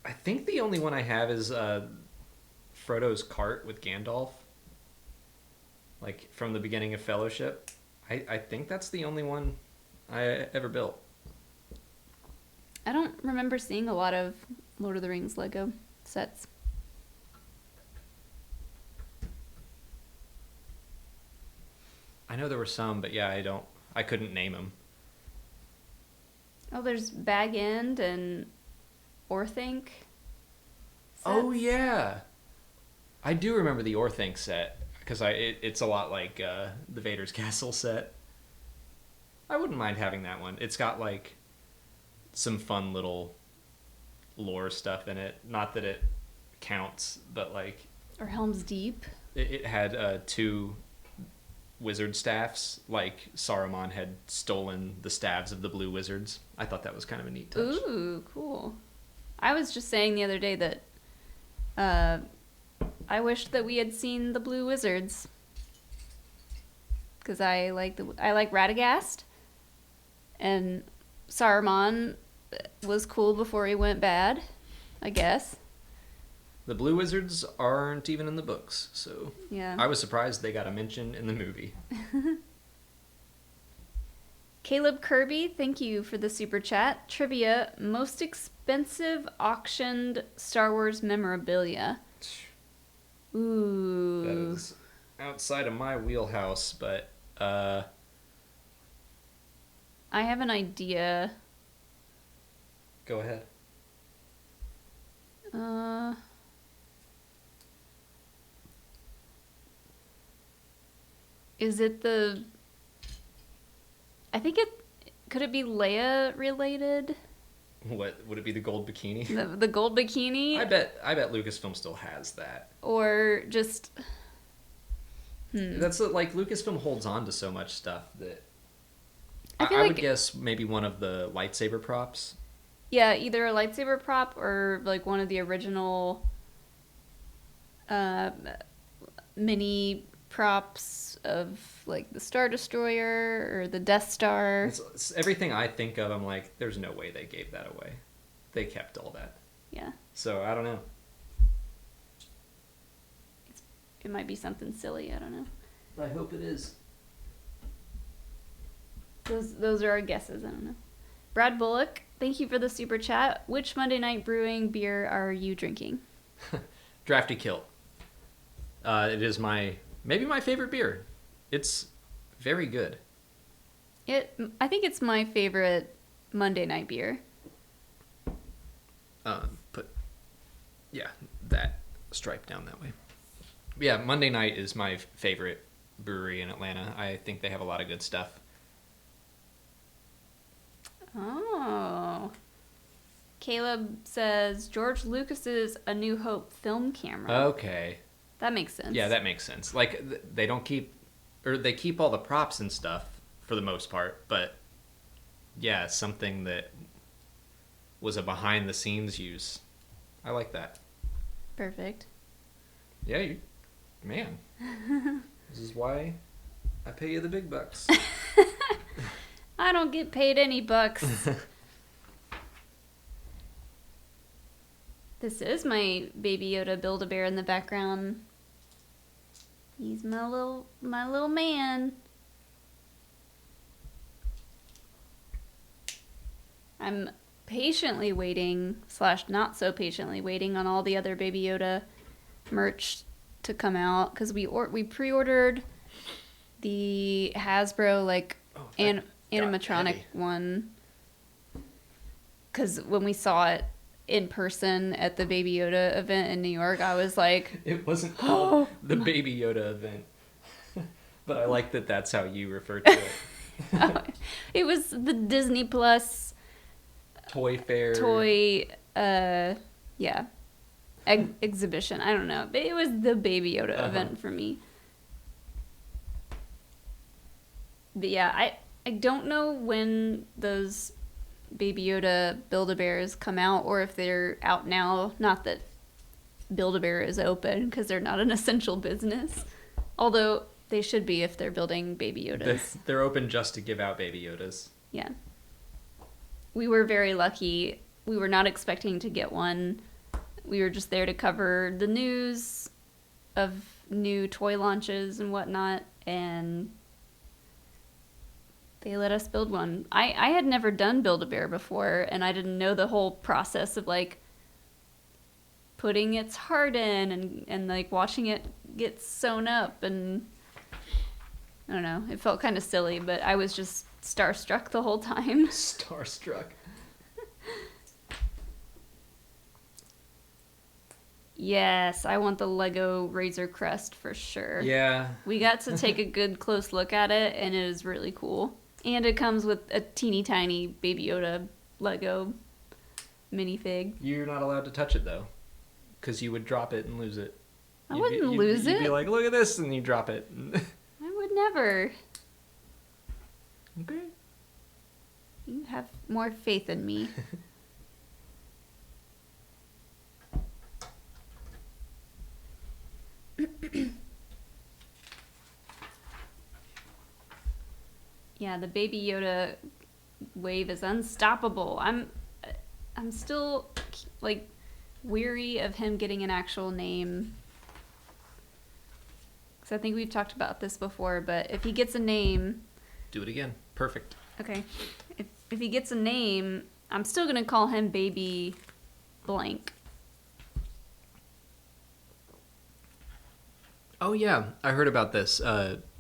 I think the only one I have is Frodo's cart with Gandalf. Like, from the beginning of Fellowship. I think that's the only one I ever built. I don't remember seeing a lot of Lord of the Rings Lego sets. I know there were some, but yeah, I couldn't name them. Oh, there's Bag End and Orthink. Oh yeah, I do remember the Orthink set because it's a lot like the Vader's Castle set. I wouldn't mind having that one. It's got like some fun little lore stuff in it. Not that it counts, but like. Or Helm's Deep. It had 2 wizard staffs, like Saruman had stolen the staves of the blue wizards. I thought that was kind of a neat touch. Ooh, cool. I was just saying the other day that I wished that we had seen the blue wizards. Because I like Radagast. And Saruman was cool before he went bad, I guess. The blue wizards aren't even in the books, so yeah. I was surprised they got a mention in the movie. Caleb Kirby, thank you for the super chat. Trivia, most expensive auctioned Star Wars memorabilia. Ooh. That is outside of my wheelhouse, but I have an idea. Go ahead. Is it the... I think it... Could it be Leia related? What would it be? The gold bikini? The gold bikini? I bet Lucasfilm still has that. Or just... That's like Lucasfilm holds on to so much stuff that I would guess maybe one of the lightsaber props. Yeah, either a lightsaber prop or like one of the original mini props of like the Star Destroyer or the Death Star. It's everything I think of, I'm like, there's no way they gave that away. They kept all that. Yeah. So I don't know. It might be something silly. I don't know. I hope it is. Those are our guesses. I don't know. Brad Bullock, thank you for the super chat. Which Monday Night Brewing beer are you drinking? Drafty Kilt. It is maybe my favorite beer. It's very good. I think it's my favorite Monday night beer. Put that stripe down that way. Yeah, Monday Night is my favorite brewery in Atlanta. I think they have a lot of good stuff. Oh. Caleb says George Lucas's A New Hope film camera. Okay. That makes sense. Yeah, that makes sense. Like they keep all the props and stuff for the most part, but yeah, something that was a behind the scenes use. I like that. Perfect. Yeah, man. This is why I pay you the big bucks. I don't get paid any bucks. This is my Baby Yoda Build-A-Bear in the background. He's my little man. I'm patiently waiting / not so patiently waiting on all the other Baby Yoda merch to come out because we pre-ordered the Hasbro animatronic one because when we saw it in person at the Baby Yoda event in New York, I was like, it wasn't called the Baby Yoda event, but I like that that's how you refer to it. It was the Disney Plus toy fair exhibition. I don't know, but it was the Baby Yoda event for me. But yeah, I don't know when those Baby Yoda Build-A-Bears come out or if they're out now. Not that Build-A-Bear is open because they're not an essential business, although they should be if they're building Baby Yodas. They're open just to give out Baby Yodas. Yeah. We were very lucky. We were not expecting to get one. We were just there to cover the news of new toy launches and whatnot, and they let us build one. I had never done Build-A-Bear before, and I didn't know the whole process of like putting its heart in and like watching it get sewn up, and I don't know, it felt kind of silly, but I was just starstruck the whole time. Starstruck. Yes, I want the Lego Razor Crest for sure. Yeah. We got to take a good close look at it, and it is really cool. And it comes with a teeny tiny Baby Yoda Lego minifig. You're not allowed to touch it, though, because you would drop it and lose it. I wouldn't lose it. You'd be like, look at this, and you drop it. I would never. Okay. You have more faith in me. Yeah, the Baby Yoda wave is unstoppable. I'm still like weary of him getting an actual name. Cuz I think we've talked about this before, but if he gets a name, do it again. Perfect. Okay. If he gets a name, I'm still going to call him Baby blank. Oh yeah, I heard about this.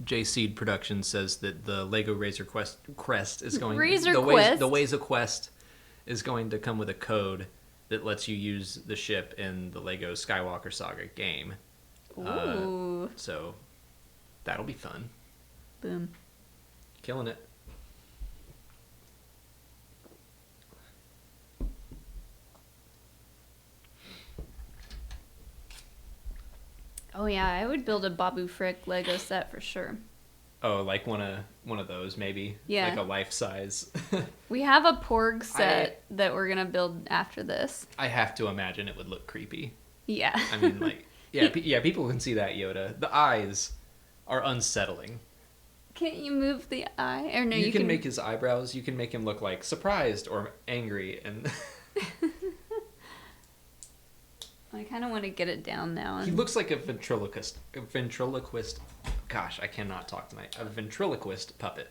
J Seed Productions says that the Lego Razor Crest is going. The Ways of Quest is going to come with a code that lets you use the ship in the Lego Skywalker Saga game. Ooh. So that'll be fun. Boom. Killing it. Oh yeah, I would build a Babu Frick Lego set for sure. Oh, like one of those maybe. Yeah. Like a life size. We have a Porg set that we're gonna build after this. I have to imagine it would look creepy. Yeah. I mean, like, yeah, people can see that Yoda. The eyes are unsettling. Can't you move the eye? Or no, you can make his eyebrows. You can make him look like surprised or angry, and I kind of want to get it down now. He looks like a ventriloquist. Gosh, I cannot talk tonight. A ventriloquist puppet.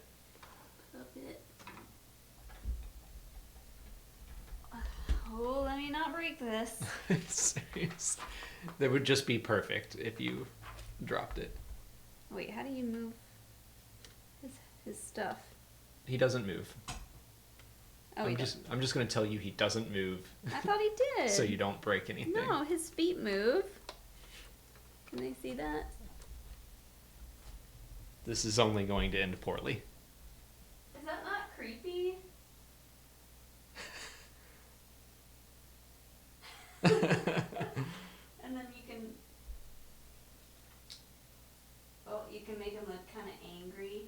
Oh, let me not break this. Serious. That would just be perfect if you dropped it. Wait, how do you move his stuff? He doesn't move. Oh, I'm just going to tell you he doesn't move. I thought he did. So you don't break anything. No, his feet move. Can they see that? This is only going to end poorly. Is that not creepy? And then you can... Oh, you can make him look kind of angry.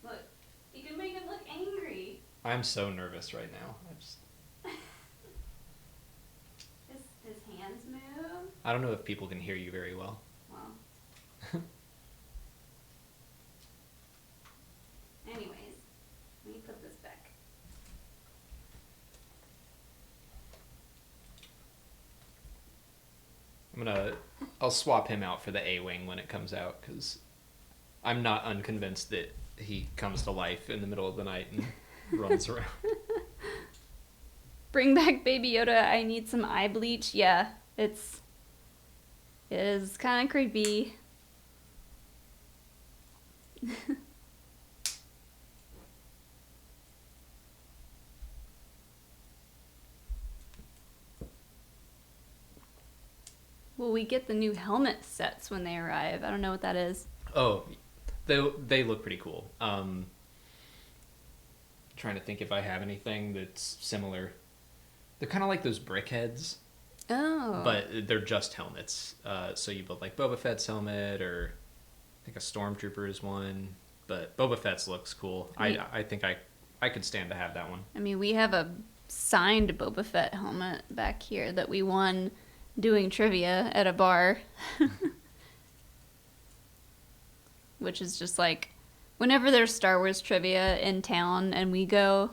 Look, you can make him look angry. I'm so nervous right now. His hands move. I don't know if people can hear you very well. Wow. Anyways, let me put this back. I'll swap him out for the A-Wing when it comes out, because I'm not unconvinced that he comes to life in the middle of the night and runs around. Bring back Baby Yoda. I need some eye bleach. Yeah, it is kind of creepy. Will we get the new helmet sets when they arrive? I don't know what that is. Oh, they look pretty cool. Trying to think if I have anything that's similar. They're kind of like those brick heads. Oh. But they're just helmets. So you build like Boba Fett's helmet, or I think a Stormtrooper's one. But Boba Fett's looks cool. I think I could stand to have that one. I mean, we have a signed Boba Fett helmet back here that we won doing trivia at a bar. Which is just like, whenever there's Star Wars trivia in town and we go,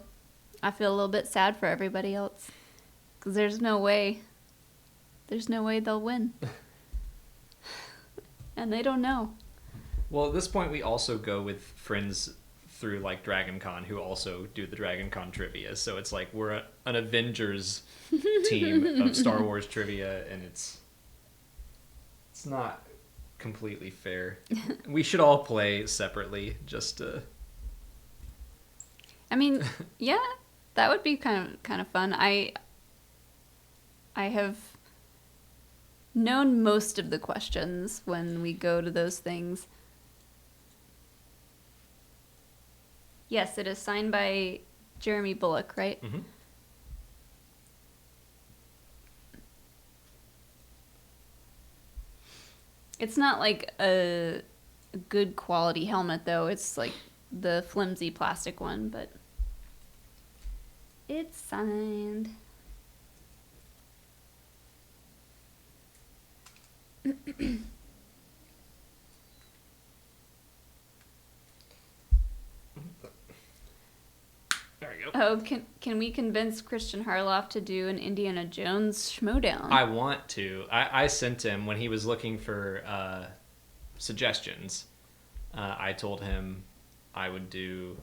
I feel a little bit sad for everybody else. Because there's no way they'll win. And they don't know. Well, at this point, we also go with friends through like Dragon Con who also do the Dragon Con trivia. So it's like we're an Avengers team of Star Wars trivia, and it's not completely fair. We should all play separately, just to... I mean, yeah, that would be kind of fun. I have known most of the questions when we go to those things. Yes, it is signed by Jeremy Bulloch, right? Mm-hmm. It's not like a good quality helmet, though. It's like the flimsy plastic one, but it's signed. There we go. Oh, can we convince Christian Harloff to do an Indiana Jones schmodown? I want to. I sent him when he was looking for suggestions. I told him I would do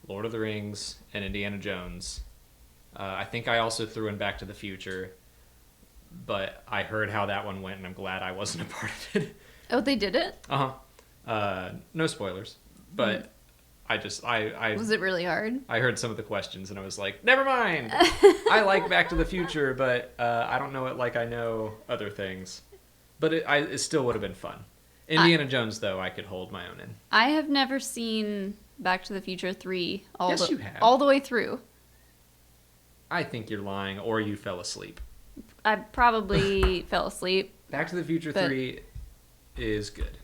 Lord of the Rings and Indiana Jones. I think I also threw in Back to the Future, but I heard how that one went, and I'm glad I wasn't a part of it. Oh, they did it? No spoilers, but I Was it really hard? I heard some of the questions, and I was like, never mind. I like Back to the Future, but I don't know it like I know other things. But it still would have been fun. Indiana Jones, though, I could hold my own in. I have never seen Back to the Future 3 Yes, you have. all the way through. I think you're lying, or you fell asleep. I probably fell asleep. Back to the Future 3 is good.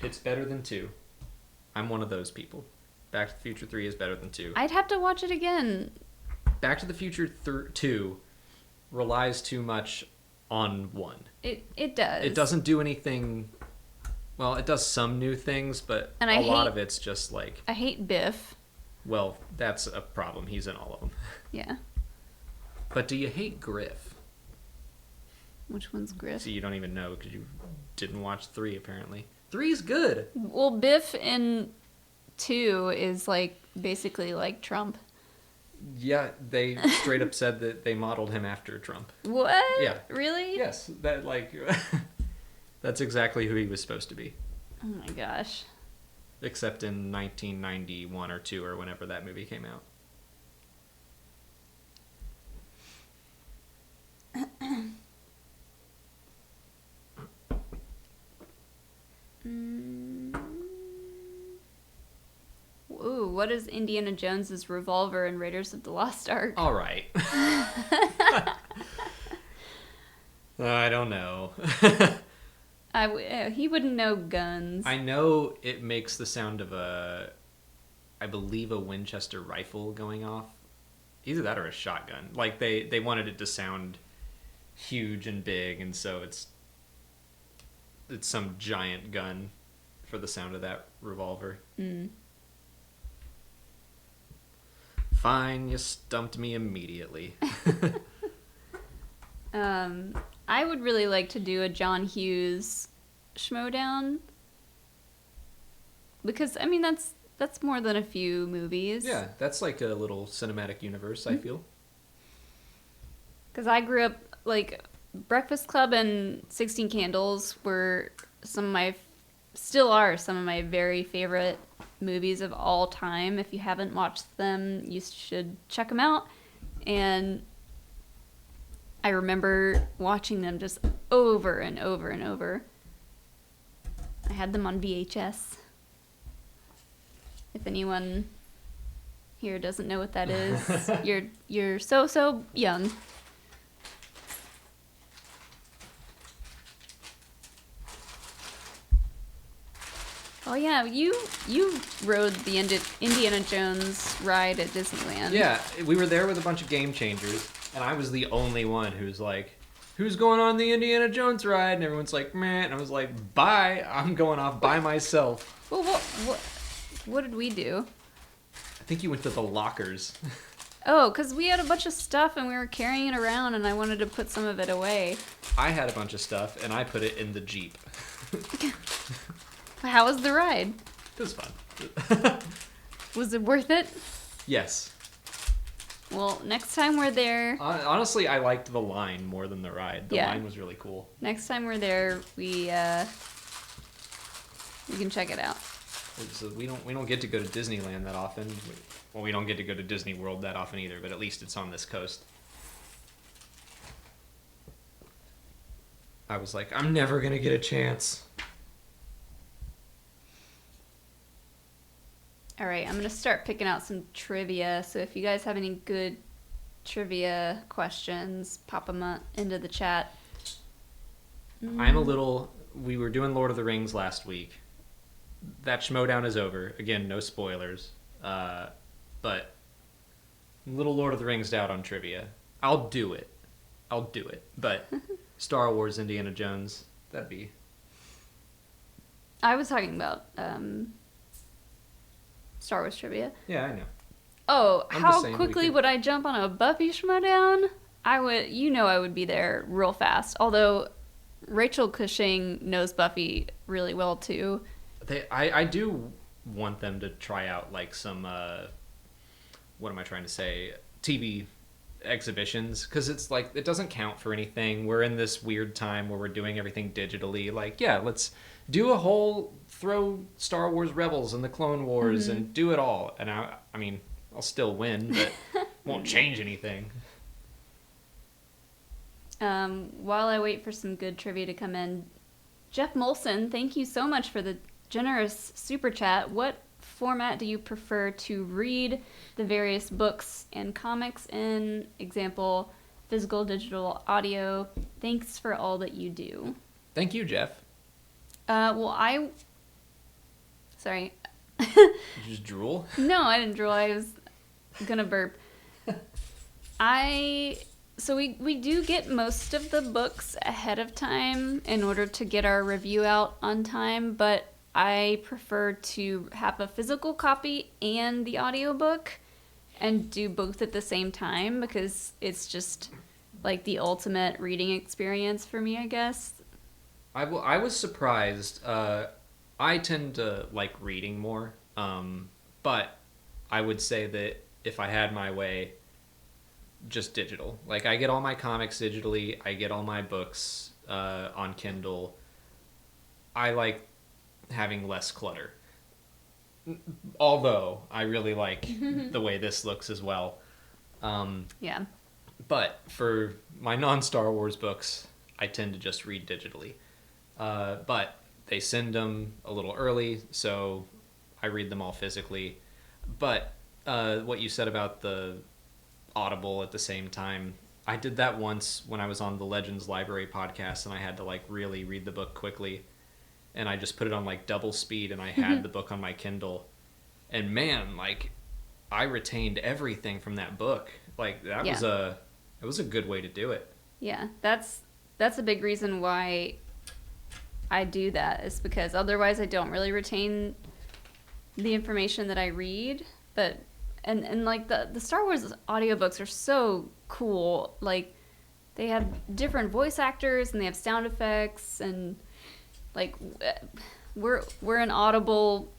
It's better than 2. I'm one of those people. Back to the Future 3 is better than 2. I'd have to watch it again. Back to the Future 2 relies too much on 1. It does. It doesn't do anything... Well, it does some new things, but a lot of it's just like... I hate Biff. Well, that's a problem. He's in all of them. Yeah. But do you hate Griff? Which one's Griff? See, you don't even know because you didn't watch 3, apparently. 3 is good. Well, Biff in 2 is like basically like Trump. Yeah, they straight up said that they modeled him after Trump. What? Yeah. Really? Yes, that like that's exactly who he was supposed to be. Oh my gosh. Except in 1991 or 2 or whenever that movie came out. Ooh, what is Indiana Jones's revolver in Raiders of the Lost Ark? All right. I don't know. He wouldn't know guns. I know it makes the sound of I believe a Winchester rifle going off. Either that or a shotgun. Like they wanted it to sound huge and big, and so it's some giant gun for the sound of that revolver. Mm. Fine, you stumped me immediately. I would really like to do a John Hughes schmodown. Because, I mean, that's more than a few movies. Yeah, that's like a little cinematic universe, I feel. Because I grew up, like, Breakfast Club and 16 Candles were still are some of my very favorite movies of all time. If you haven't watched them, you should check them out. And I remember watching them just over and over and over. I had them on VHS. If anyone here doesn't know what that is, you're so young. Oh yeah, you rode the Indiana Jones ride at Disneyland. Yeah, we were there with a bunch of game changers, and I was the only one who's like, who's going on the Indiana Jones ride? And everyone's like, meh. And I was like, bye, I'm going off by myself. Well, what did we do? I think you went to the lockers. Oh, because we had a bunch of stuff and we were carrying it around, and I wanted to put some of it away. I had a bunch of stuff, and I put it in the Jeep. How was the ride? It was fun. Was it worth it? Yes. Well, next time we're there... Honestly, I liked the line more than the ride. The line was really cool. Next time we're there, we You can check it out. So we don't get to go to Disneyland that often. Well, we don't get to go to Disney World that often either, but at least it's on this coast. I was like, I'm never going to get a chance. All right, I'm going to start picking out some trivia. So if you guys have any good trivia questions, pop them into the chat. We were doing Lord of the Rings last week. That Schmodown is over. Again, no spoilers. But I'm a little Lord of the Rings out on trivia. I'll do it. But Star Wars, Indiana Jones, that'd be... I was talking about Star Wars trivia. Yeah, I know. Oh, how quickly would I jump on a Buffy Schmodown? I would be there real fast. Although Rachel Cushing knows Buffy really well too. I do want them to try out like some what am I trying to say? TV exhibitions, because it's like it doesn't count for anything. We're in this weird time where we're doing everything digitally. Like, yeah, let's do a whole throw Star Wars Rebels and the Clone Wars and do it all. And I mean, I'll still win, but won't change anything. While I wait for some good trivia to come in, Jeff Molson, thank you so much for the generous super chat. What format do you prefer to read the various books and comics in? Example, physical, digital, audio. Thanks for all that you do. Thank you, Jeff. Sorry. Did you just drool? No, I didn't drool. I was gonna burp. So we do get most of the books ahead of time in order to get our review out on time, but I prefer to have a physical copy and the audiobook and do both at the same time because it's just like the ultimate reading experience for me, I guess. I was surprised. I tend to like reading more, but I would say that if I had my way, just digital. Like, I get all my comics digitally. I get all my books on Kindle. I like having less clutter. Although, I really like the way this looks as well. Yeah. But for my non-Star Wars books, I tend to just read digitally. But they send them a little early, so I read them all physically. But what you said about the Audible at the same time, I did that once when I was on the Legends Library podcast, and I had to like really read the book quickly, and I just put it on like double speed, and I had the book on my Kindle, and man, like I retained everything from that book. Like that was a good way to do it. Yeah, that's a big reason why I do that, is because otherwise I don't really retain the information that I read. But and like the Star Wars audiobooks are so cool. Like they have different voice actors and they have sound effects, and like we're an Audible,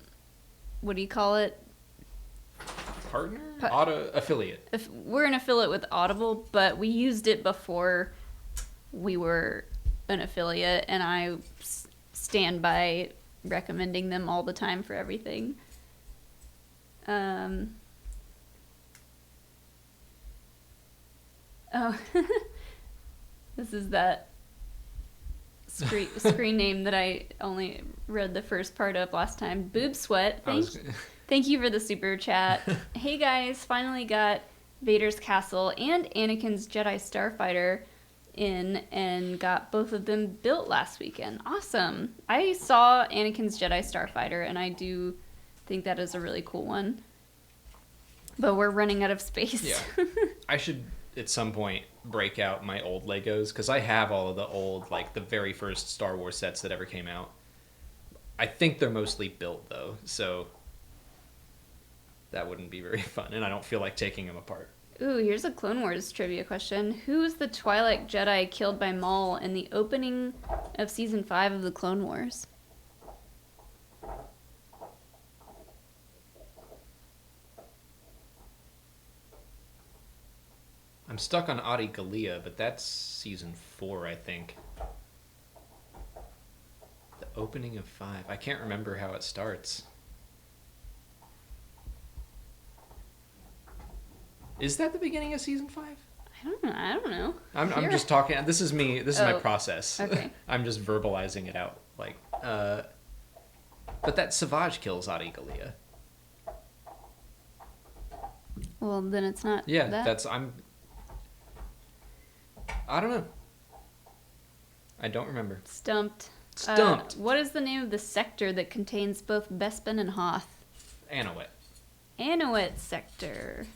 what do you call it? Partner? Affiliate. We're an affiliate with Audible, but we used it before we were an affiliate, and I stand by recommending them all the time for everything. Oh, this is that screen name that I only read the first part of last time. Boob Sweat. Thank you for the super chat. Hey guys, finally got Vader's castle and Anakin's Jedi Starfighter in, and got both of them built last weekend. Awesome. I saw Anakin's Jedi Starfighter, and I do think that is a really cool one. But we're running out of space. Yeah. I should at some point break out my old Legos, because I have all of the old, like the very first Star Wars sets that ever came out. I think they're mostly built though, so that wouldn't be very fun, and I don't feel like taking them apart. Ooh, here's a Clone Wars trivia question. Who is the Twilight Jedi killed by Maul in the opening of Season 5 of the Clone Wars? I'm stuck on Adi Gallia, but that's Season 4, I think. The Opening of 5. I can't remember how it starts. Is that the beginning of season 5? I don't know. I'm just talking. This is me. This is my process. Okay. I'm just verbalizing it out. Like, but that Savage kills Adi Gallia. Well, then it's not. Yeah, that. I don't know. I don't remember. Stumped. What is the name of the sector that contains both Bespin and Hoth? Anowet. Anowet sector.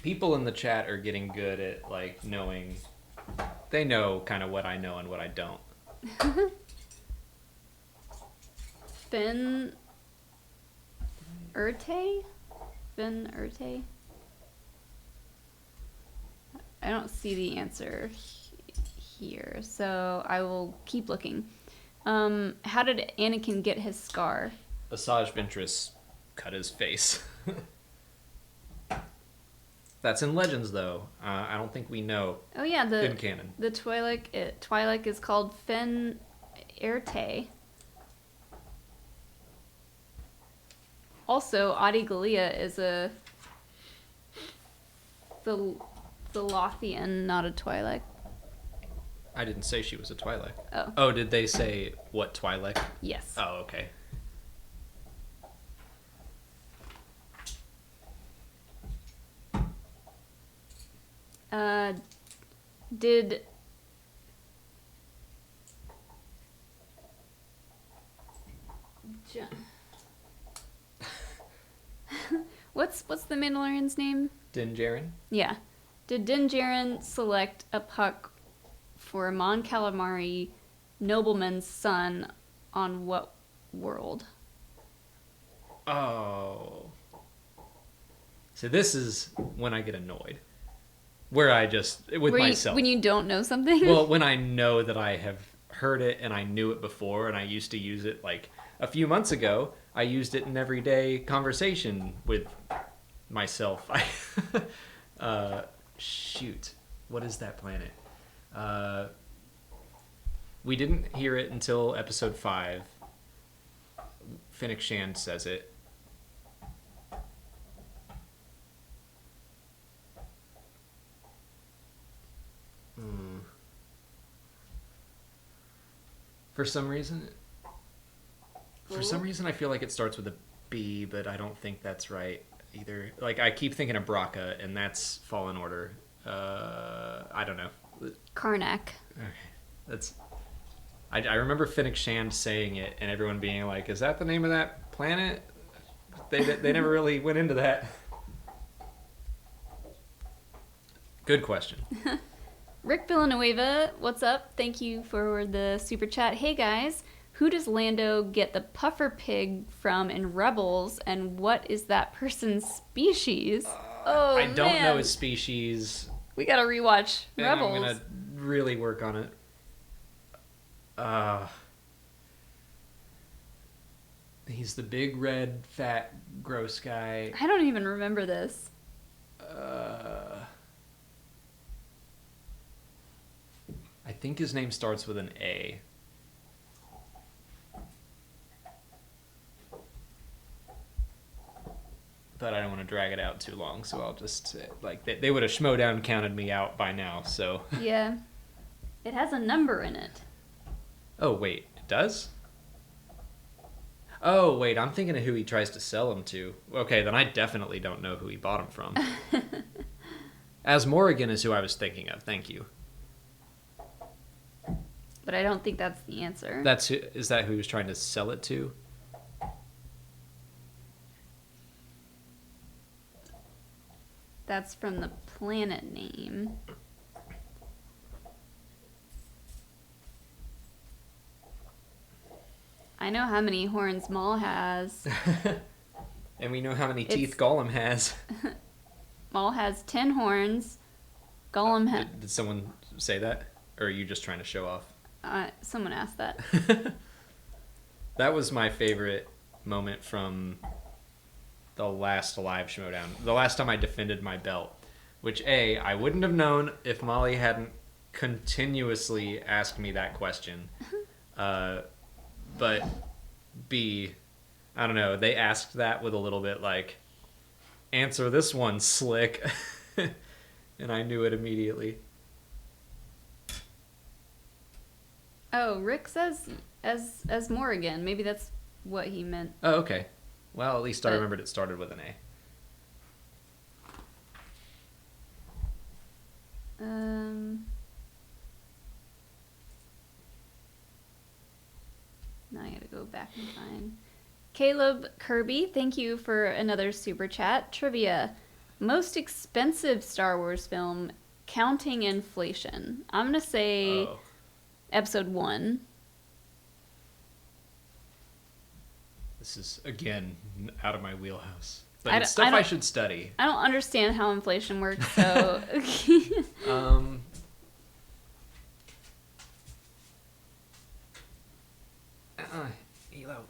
People in the chat are getting good at like knowing. They know kind of what I know and what I don't. Finn Urte? Finn Urte? I don't see the answer here, so I will keep looking. How did Anakin get his scar? Asajj Ventress cut his face. That's in Legends, though. I don't think we know. Oh yeah, in canon. The Twi'lek is called Finn Erte. Also, Adi Gallia is the Lothian, not a Twi'lek. I didn't say she was a Twi'lek. Oh. Oh, did they say what Twi'lek? Yes. Oh, okay. Did what's the Mandalorian's name? Din Djarin? Yeah. Did Din Djarin select a puck for Mon Calamari nobleman's son on what world? Oh. So this is when I get annoyed. Where I just, with myself. When you don't know something? Well, when I know that I have heard it and I knew it before and I used to use it like a few months ago, I used it in everyday conversation with myself. Shoot. What is that planet? We didn't hear it until episode 5. Fennec Shand says it. For some reason, I feel like it starts with a B, but I don't think that's right either. Like, I keep thinking of Braca, and that's Fallen Order. I don't know. Karnak. Okay. I remember Fennec Shand saying it, and everyone being like, "Is that the name of that planet?" They never really went into that. Good question. Rick Villanueva, what's up? Thank you for the super chat. Hey guys, who does Lando get the puffer pig from in Rebels, and what is that person's species? I don't know his species. We gotta rewatch Rebels. I'm gonna really work on it. He's the big red, fat, gross guy. I don't even remember this. I think his name starts with an A. But I don't want to drag it out too long, so I'll just say, like, they would have Schmodown counted me out by now, so. Yeah. It has a number in it. Oh, wait, it does? Oh, wait, I'm thinking of who he tries to sell them to. Okay, then I definitely don't know who he bought them from. As Morrigan is who I was thinking of, thank you. But I don't think that's the answer. Is that who he was trying to sell it to? That's from the planet name. I know how many horns Maul has. And we know how many teeth Gollum has. Maul has 10 horns. Gollum has... Did someone say that? Or are you just trying to show off? Someone asked that. That was my favorite moment from the last live Schmodown. The last time I defended my belt Which, A, I wouldn't have known if Molly hadn't continuously asked me that question. But B, I don't know, they asked that with a little bit like, answer this one, slick. And I knew it immediately. Oh, Rick says as Morrigan. Maybe that's what he meant. Oh, okay. Well, at least I remembered it started with an A. Now I gotta go back and find. Caleb Kirby, thank you for another super chat. Trivia. Most expensive Star Wars film, counting inflation. I'm gonna say Episode 1. This is, again, out of my wheelhouse. But it's stuff I should study. I don't understand how inflation works, so... Elo.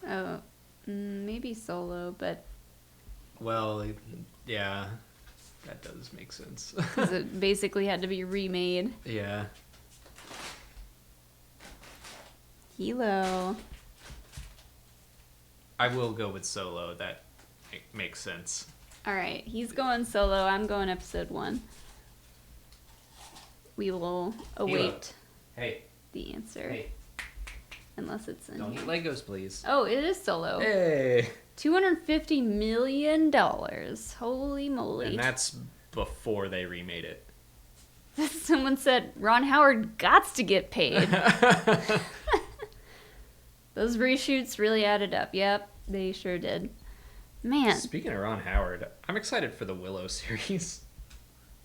Oh, maybe Solo, but... Well, yeah, that does make sense. Because it basically had to be remade. Yeah. Hilo. I will go with Solo. That makes sense. All right, he's going Solo. I'm going Episode 1. We will await the answer. Hey. Unless it's in Don't here. eat Legos, please. Oh, it is Solo. Hey. $250 million. Holy moly. And that's before they remade it. Someone said Ron Howard gots to get paid. Those reshoots really added up. Yep, they sure did. Man. Speaking of Ron Howard, I'm excited for the Willow series.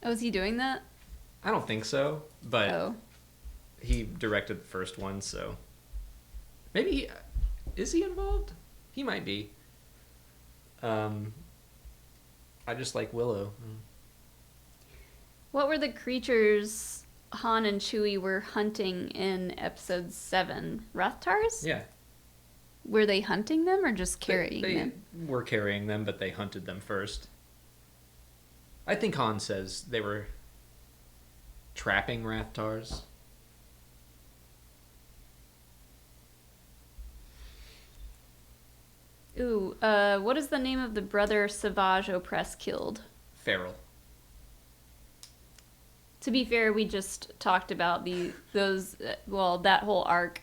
Oh, is he doing that? I don't think so, but he directed the first one, so maybe is he involved? He might be. I just like Willow. What were the creatures Han and Chewie were hunting in Episode 7? Rathtars? Yeah. Were they hunting them or just carrying them? They were carrying them, but they hunted them first. I think Han says they were trapping Rathtars. Ooh, what is the name of the brother Savage Opress killed? Feral. To be fair, we just talked about that whole arc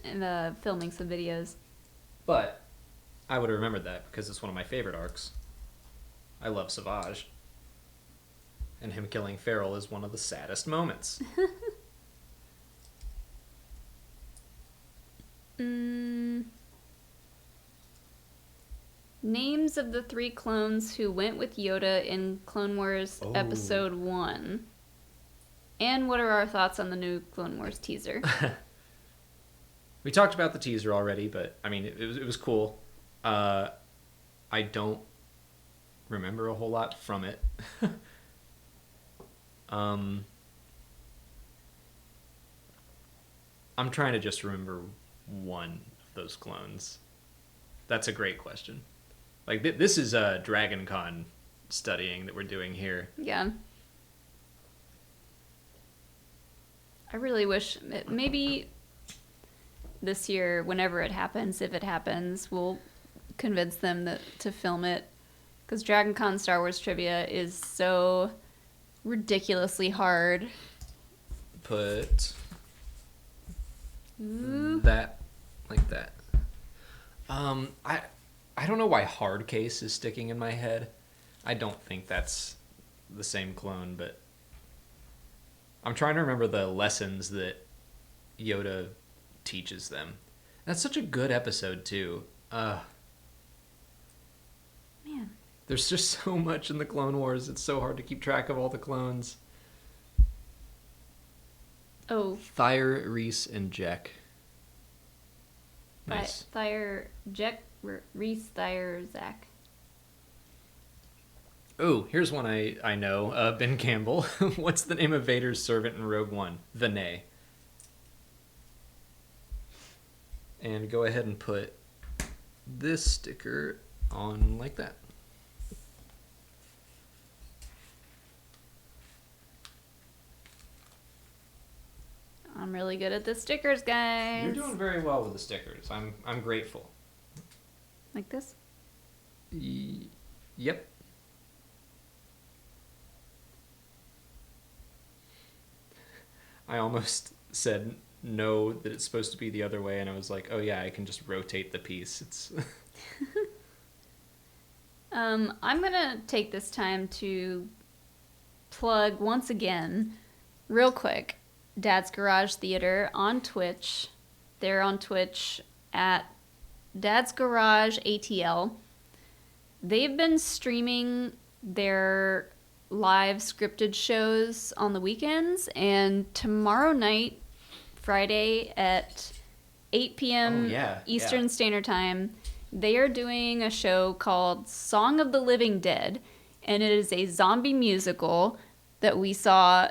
in filming some videos. But I would have remembered that because it's one of my favorite arcs. I love Savage. And him killing Feral is one of the saddest moments. Names of the 3 clones who went with Yoda in Clone Wars Episode 1. And what are our thoughts on the new Clone Wars teaser? We talked about the teaser already, but I mean, it was cool. I don't remember a whole lot from it. I'm trying to just remember one of those clones. That's a great question. Like, this is a Dragon Con studying that we're doing here. Yeah. I really wish maybe this year, whenever it happens, if it happens, we'll convince them to film it. Because Dragon Con Star Wars trivia is so ridiculously hard. Put that like that. I don't know why Hard Case is sticking in my head. I don't think that's the same clone, but I'm trying to remember the lessons that Yoda teaches them. That's such a good episode too. Man, there's just so much in the Clone Wars. It's so hard to keep track of all the clones. Oh. Thyre, Reese, and Jack. Nice. Thyre, Jack, Reese, Thyre, Zach. Oh, here's one I know. Ben Campbell. What's the name of Vader's servant in Rogue One? Vinay. And go ahead and put this sticker on like that. I'm really good at the stickers, guys. You're doing very well with the stickers. I'm grateful. Like this? Yep. I almost said no, that it's supposed to be the other way, and I was like, oh yeah, I can just rotate the piece. It's I'm gonna take this time to plug once again, real quick, Dad's Garage Theater on Twitch. They're on Twitch at Dad's Garage ATL. They've been streaming their live scripted shows on the weekends, and tomorrow night, Friday at 8 p.m. Eastern Standard Time, they are doing a show called Song of the Living Dead, and it is a zombie musical that we saw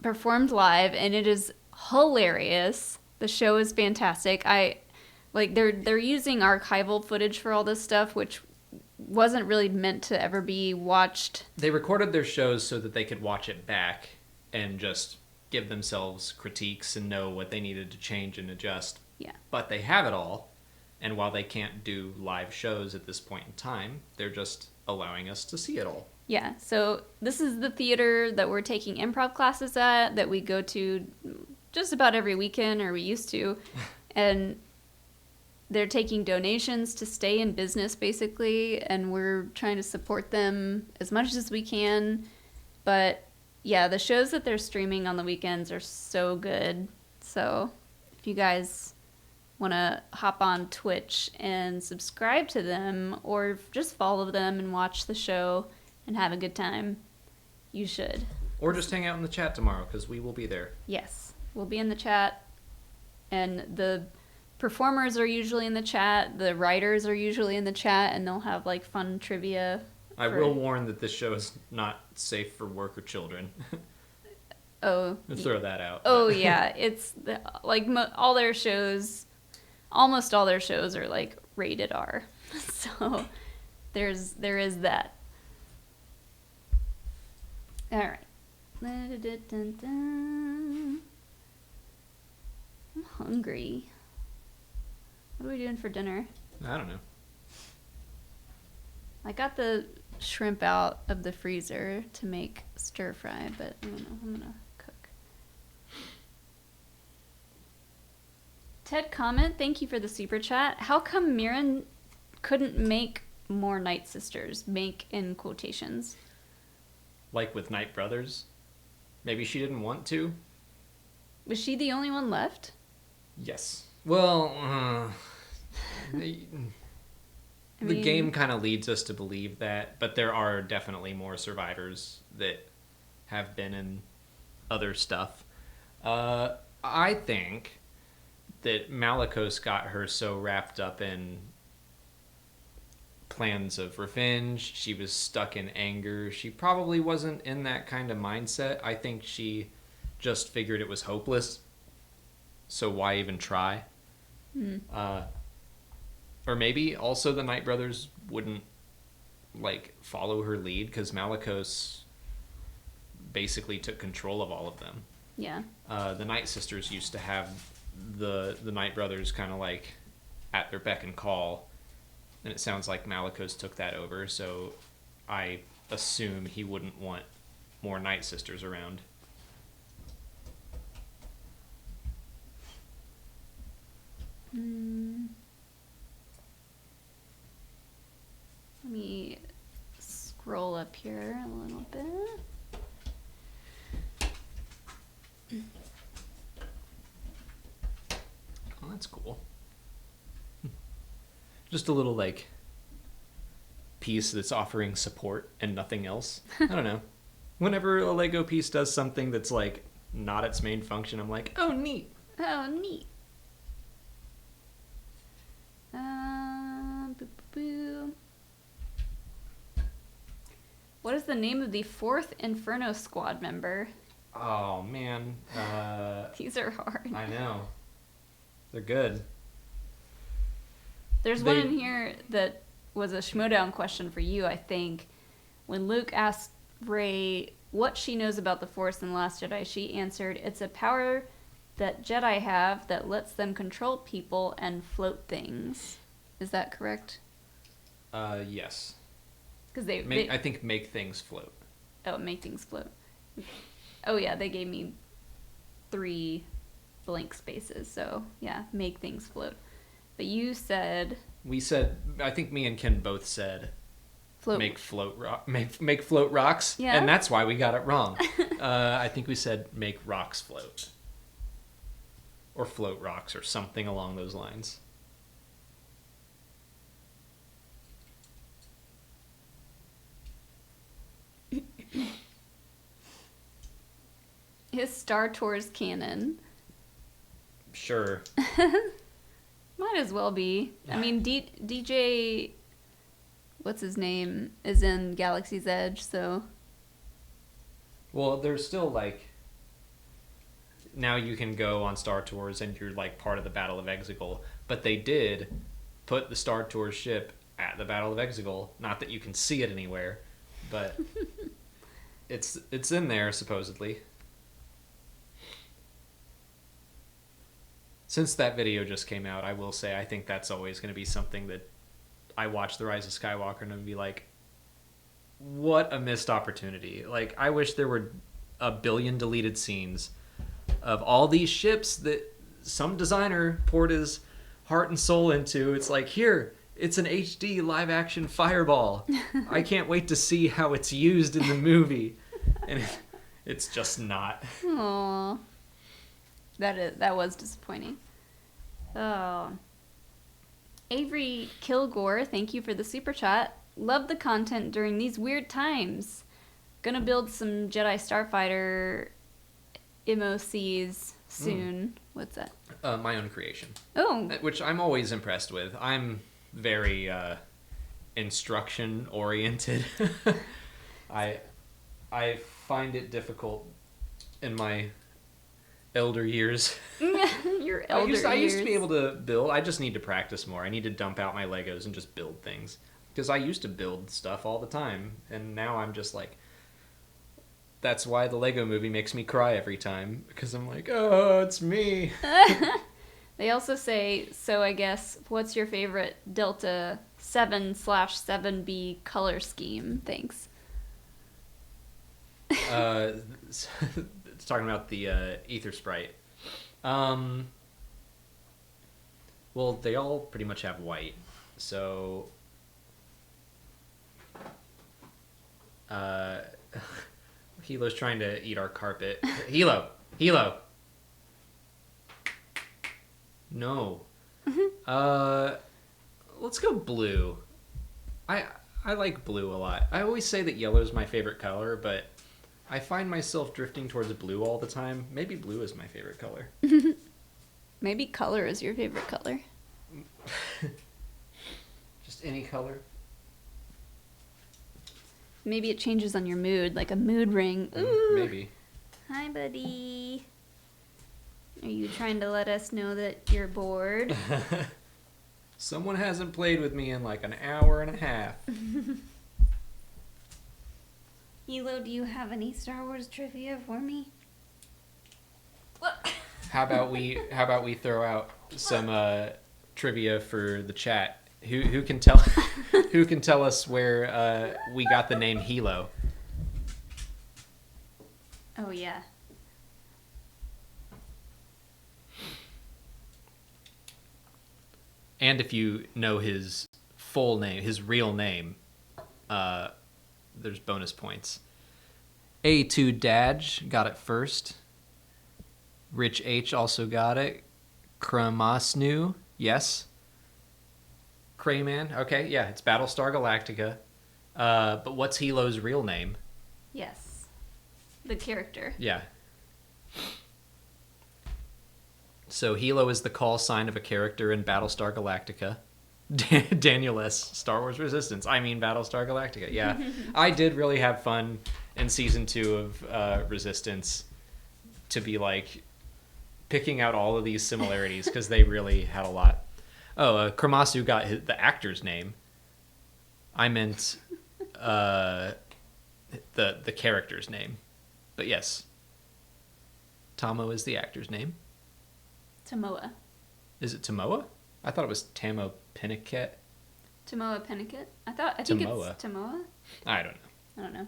performed live, and it is hilarious. The show is fantastic. They're using archival footage for all this stuff, which wasn't really meant to ever be watched. They recorded their shows so that they could watch it back and just give themselves critiques and know what they needed to change and adjust. Yeah. But they have it all, and while they can't do live shows at this point in time, they're just allowing us to see it all. Yeah, so this is the theater that we're taking improv classes at, that we go to just about every weekend, or we used to. And they're taking donations to stay in business, basically, and we're trying to support them as much as we can. But yeah, the shows that they're streaming on the weekends are so good. So if you guys want to hop on Twitch and subscribe to them, or just follow them and watch the show and have a good time, you should. Or just hang out in the chat tomorrow, because we will be there. Yes, we'll be in the chat, and the performers are usually in the chat, the writers are usually in the chat, and they'll have like fun trivia. I will warn that this show is not safe for work or children. Oh. I'll throw that out. Oh yeah, it's like all their shows, almost all their shows are like rated R. So there is that. All right. I'm hungry. What are we doing for dinner? I don't know. I got the shrimp out of the freezer to make stir fry, but I don't know. I'm gonna cook. Ted comment, thank you for the super chat. How come Mirren couldn't make more Night Sisters? Make in quotations. Like with Night Brothers? Maybe she didn't want to? Was she the only one left? Yes. Well, the game kind of leads us to believe that, but there are definitely more survivors that have been in other stuff. I think that Malicos got her so wrapped up in plans of revenge, she was stuck in anger. She probably wasn't in that kind of mindset. I think she just figured it was hopeless, so why even try? Or maybe also the Night Brothers wouldn't follow her lead, because Malicos basically took control of all of them. Yeah. The Night Sisters used to have the Night Brothers kind of at their beck and call, and it sounds like Malicos took that over, so I assume he wouldn't want more Night Sisters around. Let me scroll up here a little bit. Oh, that's cool. Just a little piece that's offering support and nothing else. I don't know. Whenever a Lego piece does something that's not its main function, I'm like, oh, neat. Oh, neat. What is the name of the 4th Inferno Squad member? Oh, man. These are hard. I know. They're good. There's one in here that was a Schmodown question for you, I think. When Luke asked Rey what she knows about the Force in The Last Jedi, she answered, "It's a power that Jedi have that lets them control people and float things." Is that correct? Yes. Because I think make things float. Oh, make things float. Oh yeah, they gave me 3 blank spaces, so yeah, make things float. But you said... I think me and Ken both said float. Make float rocks. Yeah. And that's why we got it wrong. I think we said make rocks float. Or float rocks or something along those lines. Is Star Tours canon? Sure. Might as well be. I mean, DJ, what's his name, is in Galaxy's Edge, so... Well, there's still, like... Now you can go on Star Tours and you're, like, part of the Battle of Exegol. But they did put the Star Tours ship at the Battle of Exegol. Not that you can see it anywhere, but it's in there, supposedly. Since that video just came out, I will say I think that's always going to be something that I watch The Rise of Skywalker and I'm be like, what a missed opportunity. Like, I wish there were a billion deleted scenes of all these ships that some designer poured his heart and soul into. It's like, here, it's an HD live action fireball. I can't wait to see how it's used in the movie. And it's just not. Aww. That was disappointing. Oh. Avery Kilgore, thank you for the super chat. Love the content during these weird times. Gonna build some Jedi Starfighter MOCs soon. What's that? My own creation. Oh. Which I'm always impressed with. I'm very instruction oriented. I find it difficult in my elder years. Your elder years. I used to be able to build. I just need to practice more. I need to dump out my Legos and just build things. Because I used to build stuff all the time. And now I'm just like... That's why the Lego movie makes me cry every time. Because I'm like, oh, it's me. They also say, so I guess, what's your favorite Delta 7/7B color scheme? Thanks. It's talking about the Ether Sprite. Well, they all pretty much have white. So... Hilo's trying to eat our carpet. Hilo! No. Let's go blue. I like blue a lot. I always say that yellow is my favorite color, but I find myself drifting towards blue all the time. Maybe blue is my favorite color. Maybe color is your favorite color. Just any color. Maybe it changes on your mood, like a mood ring. Ooh. Maybe. Hi, buddy. Are you trying to let us know that you're bored? Someone hasn't played with me in like an hour and a half. Hilo, do you have any Star Wars trivia for me? How about we throw out some trivia for the chat? Who can tell who can tell us where we got the name Hilo? Oh yeah. And if you know his full name, his real name, there's bonus points. A2 Daj got it first. Rich H also got it. Kramasnu, yes. Crayman, okay, yeah, it's Battlestar Galactica. But what's Hilo's real name? Yes. The character. Yeah. So Hilo is the call sign of a character in Battlestar Galactica. Daniel S. Star Wars Resistance. I mean Battlestar Galactica. Yeah. I did really have fun in season 2 of Resistance to be like picking out all of these similarities because they really had a lot. Oh, Kramasu got the actor's name. I meant the character's name. But yes, Tamo is the actor's name. Tamoa. Is it Tamoa? I thought it was Tamo Pennicott. Tamoa Pennicott? I think it's Tamoa. I don't know.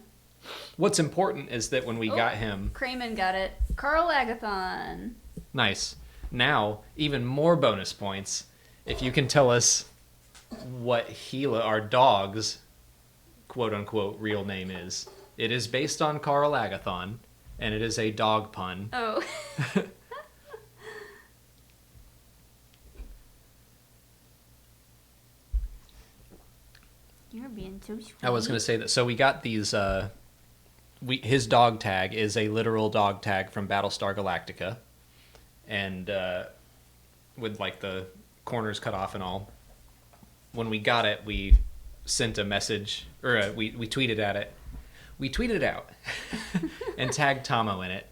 What's important is that when we got him... Crayman got it. Carl Agathon. Nice. Now, even more bonus points if you can tell us what Gila, our dog's quote-unquote real name is. It is based on Carl Agathon, and it is a dog pun. Oh. You're being so sweet. I was going to say that. So we got these... his dog tag is a literal dog tag from Battlestar Galactica. And with like the corners cut off and all. When we got it, we sent a message, or we tweeted at it. We tweeted out and tagged Tamo in it.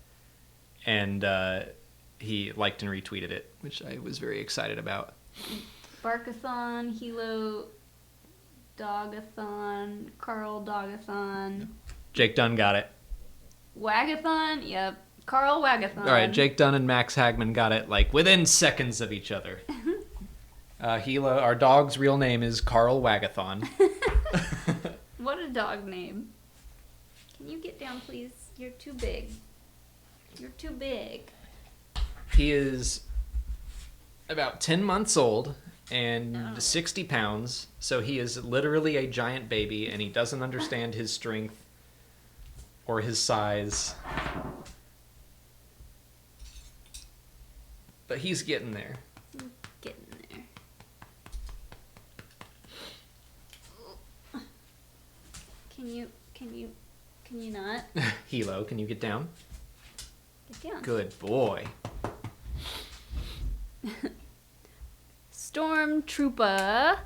And he liked and retweeted it, which I was very excited about. Barkathon, Hilo, Dogathon, Carl Dogathon. Jake Dunn got it. Wagathon? Yep. Carl Wagathon. All right, Jake Dunn and Max Hagman got it like within seconds of each other. Gila, our dog's real name is Carl Wagathon. What a dog name. Can you get down, please? You're too big. You're too big. He is about 10 months old and 60 pounds, so he is literally a giant baby, and he doesn't understand his strength or his size. But he's getting there. Getting there. Can you not? Hilo, can you get down? Get down. Good boy. Stormtrooper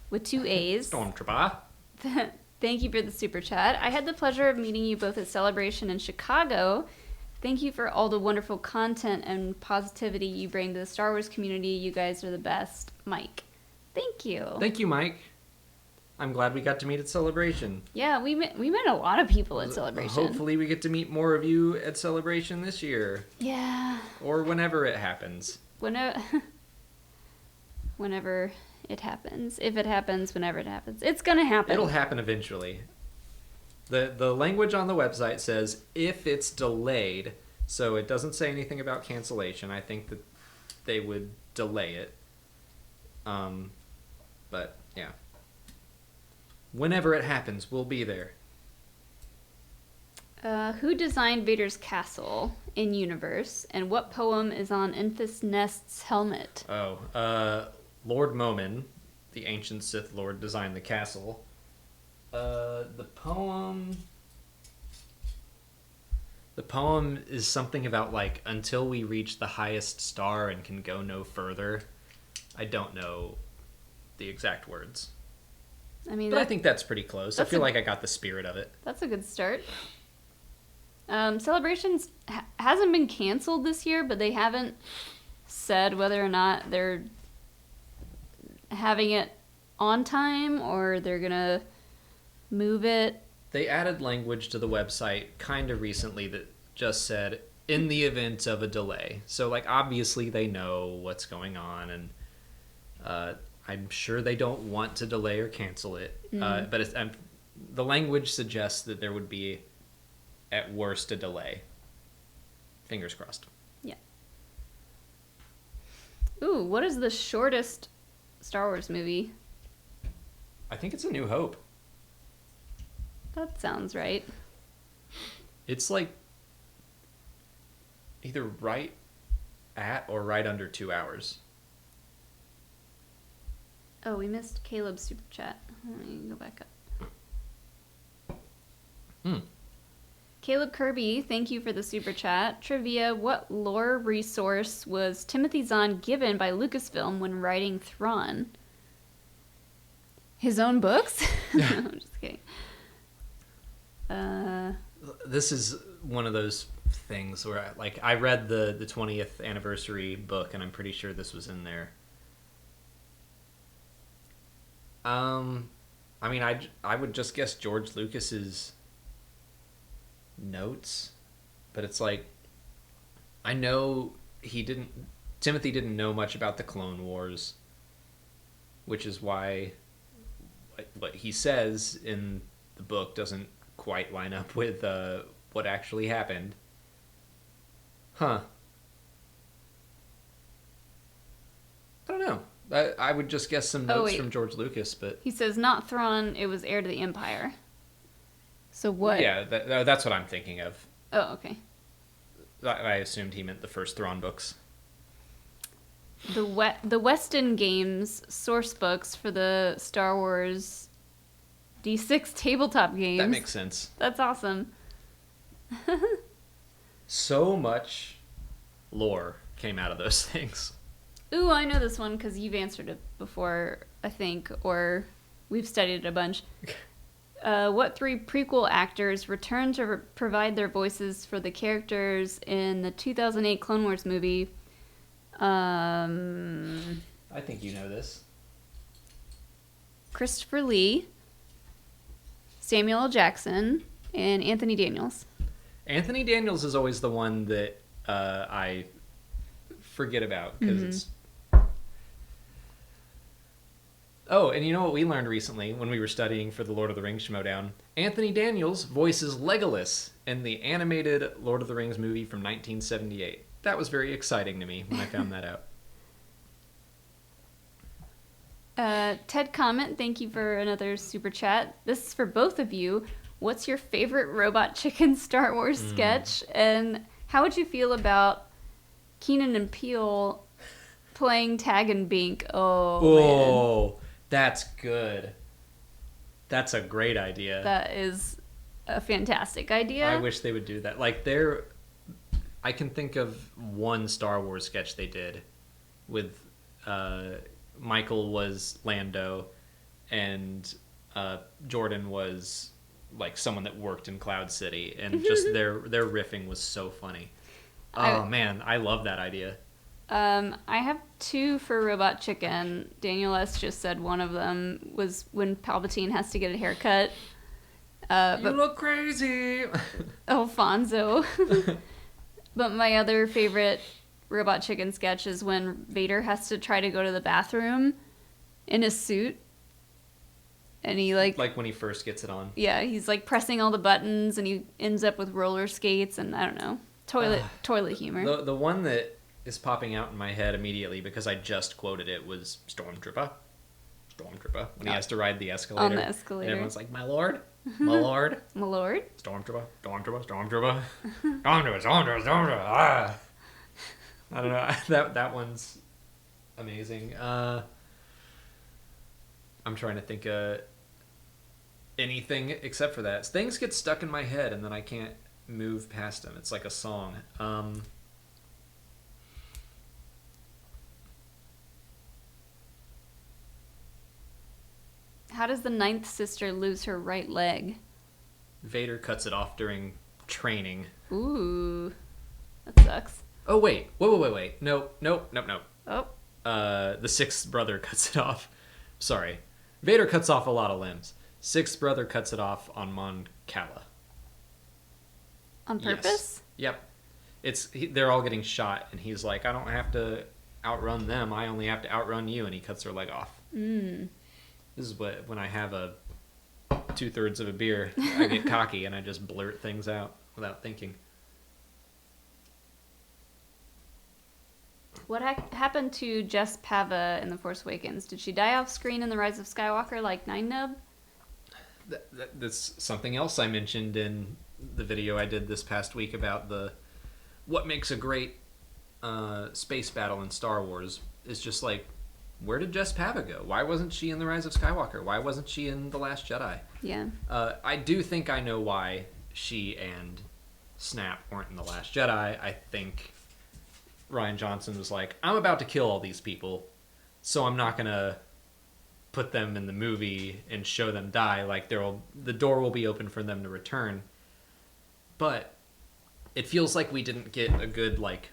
with 2 A's. Stormtrooper. Thank you for the super chat. I had the pleasure of meeting you both at Celebration in Chicago. Thank you for all the wonderful content and positivity you bring to the Star Wars community. You guys are the best. Mike. Thank you. Thank you, Mike. I'm glad we got to meet at Celebration. Yeah, we met a lot of people at Celebration. Hopefully we get to meet more of you at Celebration this year. Yeah. Or whenever it happens. Whenever it happens. If it happens, whenever it happens. It's gonna happen. It'll happen eventually. The language on the website says if it's delayed, so it doesn't say anything about cancellation. I think that they would delay it. But yeah. Whenever it happens, we'll be there. Who designed Vader's castle in universe, and what poem is on Enfys Nest's helmet? Lord Momin, the ancient Sith Lord, designed the castle. The poem is something about like until we reach the highest star and can go no further. I don't know the exact words. But I think that's pretty close. I feel like I got the spirit of it. That's a good start. Celebrations hasn't been canceled this year, but they haven't said whether or not they're having it on time or they're gonna move it. They added language to the website kind of recently that just said in the event of a delay. So like obviously they know what's going on, and I'm sure they don't want to delay or cancel it. But the language suggests that there would be at worst a delay. Fingers crossed. Yeah. Ooh, what is the shortest Star Wars movie? I think it's A New Hope. That sounds right. It's like either right at or right under 2 hours. Oh, we missed Caleb's super chat. Let me go back up. Caleb Kirby, thank you for the super chat. Trivia, what lore resource was Timothy Zahn given by Lucasfilm when writing Thrawn? His own books? I'm just kidding. This is one of those things where I read the 20th anniversary book, and I'm pretty sure this was in there. I mean, I would just guess George Lucas's notes, but it's like, I know Timothy didn't know much about the Clone Wars, which is why what he says in the book doesn't quite line up with what actually happened. Huh. I don't know. I would just guess some notes from George Lucas, but... He says, not Thrawn, it was heir to the Empire. So what? Yeah, that's what I'm thinking of. Oh, okay. I assumed he meant the first Thrawn books. The Weston Games source books for the Star Wars D6 tabletop games. That makes sense. That's awesome. So much lore came out of those things. Ooh, I know this one because you've answered it before, I think, or we've studied it a bunch. What 3 prequel actors returned to provide their voices for the characters in the 2008 Clone Wars movie? I think you know this. Christopher Lee, Samuel L. Jackson, and Anthony Daniels. Anthony Daniels is always the one that I forget about because it's... Oh, and you know what we learned recently when we were studying for the Lord of the Rings Schmodown? Anthony Daniels voices Legolas in the animated Lord of the Rings movie from 1978. That was very exciting to me when I found that out. Ted Comment, thank you for another super chat. This is for both of you. What's your favorite Robot Chicken Star Wars sketch? And how would you feel about Keenan and Peele playing Tag and Bink? Oh, man. That's good. That's a great idea. That is a fantastic idea. I wish they would do that. Like, I can think of one Star Wars sketch they did with Michael was Lando and Jordan was like someone that worked in Cloud City, and just their riffing was so funny. Man, I love that idea. I have 2 for Robot Chicken. Daniel S. just said one of them was when Palpatine has to get a haircut. You look crazy! Alfonso. But my other favorite Robot Chicken sketch is when Vader has to try to go to the bathroom in his suit. And he like when he first gets it on. Yeah, he's like pressing all the buttons and he ends up with roller skates and I don't know. Toilet humor. The one that is popping out in my head immediately because I just quoted it was Stormtrooper. When he has to ride the escalator. On the escalator. And everyone's like, my lord? My lord? My lord? Stormtrooper. Ah. I don't know. That one's amazing. I'm trying to think of anything except for that. Things get stuck in my head and then I can't move past them. It's like a song. How does the 9th sister lose her right leg? Vader cuts it off during training. Ooh. That sucks. Oh, wait. Wait. Nope. Oh. The 6th brother cuts it off. Sorry. Vader cuts off a lot of limbs. 6th brother cuts it off on Mon Cala. On purpose? Yes. Yep. They're all getting shot, and he's like, I don't have to outrun them. I only have to outrun you, and he cuts her leg off. This is when I have a 2/3 of a beer, I get cocky, and I just blurt things out without thinking. What happened to Jess Pava in The Force Awakens? Did she die off screen in The Rise of Skywalker like Nine Nub? That's something else I mentioned in the video I did this past week about what makes a great space battle in Star Wars is just like, where did Jess Pava go? Why wasn't she in The Rise of Skywalker? Why wasn't she in The Last Jedi? Yeah. I do think I know why she and Snap weren't in The Last Jedi. I think Rian Johnson was like, I'm about to kill all these people, so I'm not going to put them in the movie and show them die. Like, the door will be open for them to return. But it feels like we didn't get a good, like,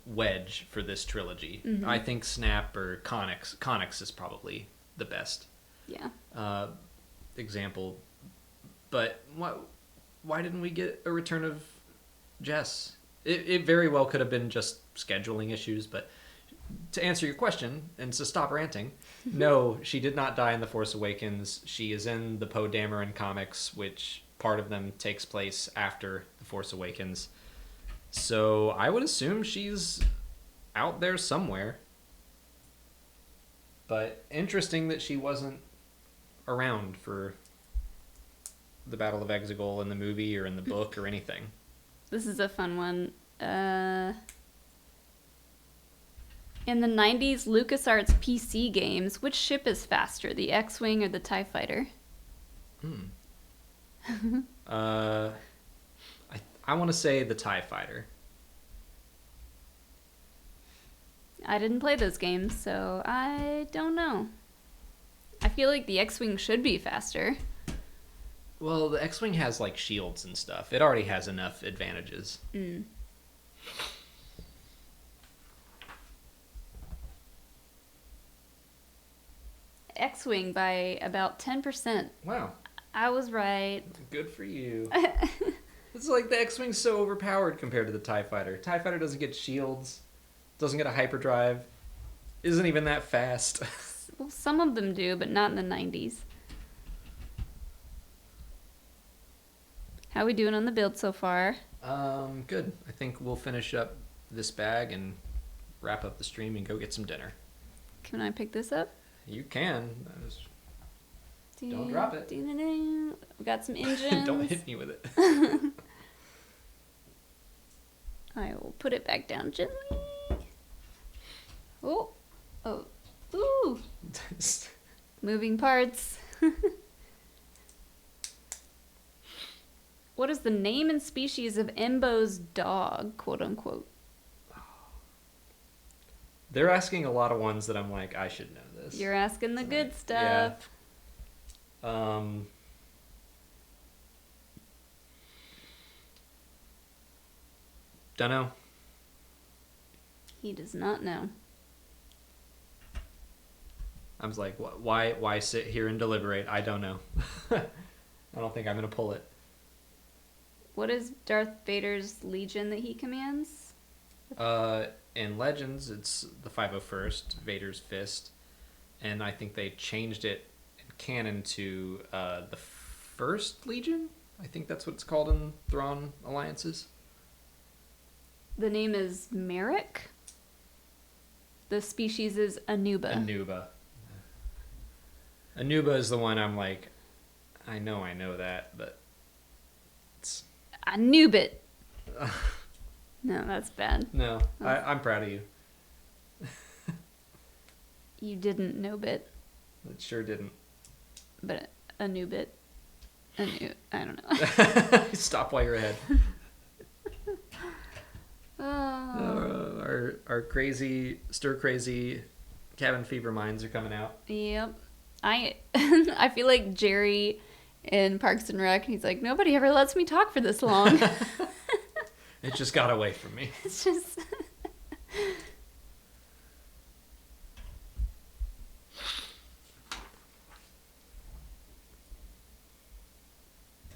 wedge for this trilogy. I think Snap or Connix is probably the best. example. But why didn't we get a return of Jess? It very well could have been just scheduling issues, but to answer your question and to stop ranting, no, she did not die in The Force Awakens. She is in the Poe Dameron comics, which part of them takes place after The Force Awakens. So I would assume she's out there somewhere. But interesting that she wasn't around for the Battle of Exegol in the movie or in the book or anything. This is a fun one. In the 90s LucasArts PC games, which ship is faster, the X-Wing or the TIE Fighter? I want to say the TIE Fighter. I didn't play those games, so I don't know. I feel like the X-Wing should be faster. Well, the X-Wing has, like, shields and stuff. It already has enough advantages. X-Wing by about 10%. Wow. I was right. Good for you. It's like the X-Wing's so overpowered compared to the TIE Fighter. TIE Fighter doesn't get shields, doesn't get a hyperdrive, isn't even that fast. Well, some of them do, but not in the 90s. How we doing on the build so far? Good. I think we'll finish up this bag and wrap up the stream and go get some dinner. Can I pick this up? You can. Don't drop it. We got some engines. Don't hit me with it. I will put it back down gently. Oh. Ooh. Moving parts. What is the name and species of Embo's dog, quote unquote? They're asking a lot of ones that I'm like, I should know this. You're asking the good stuff. Yeah. Don't know. He does not know. I was like, why sit here and deliberate? I don't know. I don't think I'm going to pull it. What is Darth Vader's legion that he commands? In Legends, it's the 501st, Vader's Fist. And I think they changed it in canon to the First Legion? I think that's what it's called in Thrawn Alliances. The name is Merrick. The species is Anuba. Anuba is the one I'm like, I know that, but it's... Anubit. No, that's bad. No, I'm proud of you. You didn't know bit. It sure didn't. But Anubit. I don't know. Stop while you're ahead. Our crazy, stir-crazy cabin fever minds are coming out. Yep. I feel like Jerry in Parks and Rec, he's like, nobody ever lets me talk for this long. It just got away from me. It's just...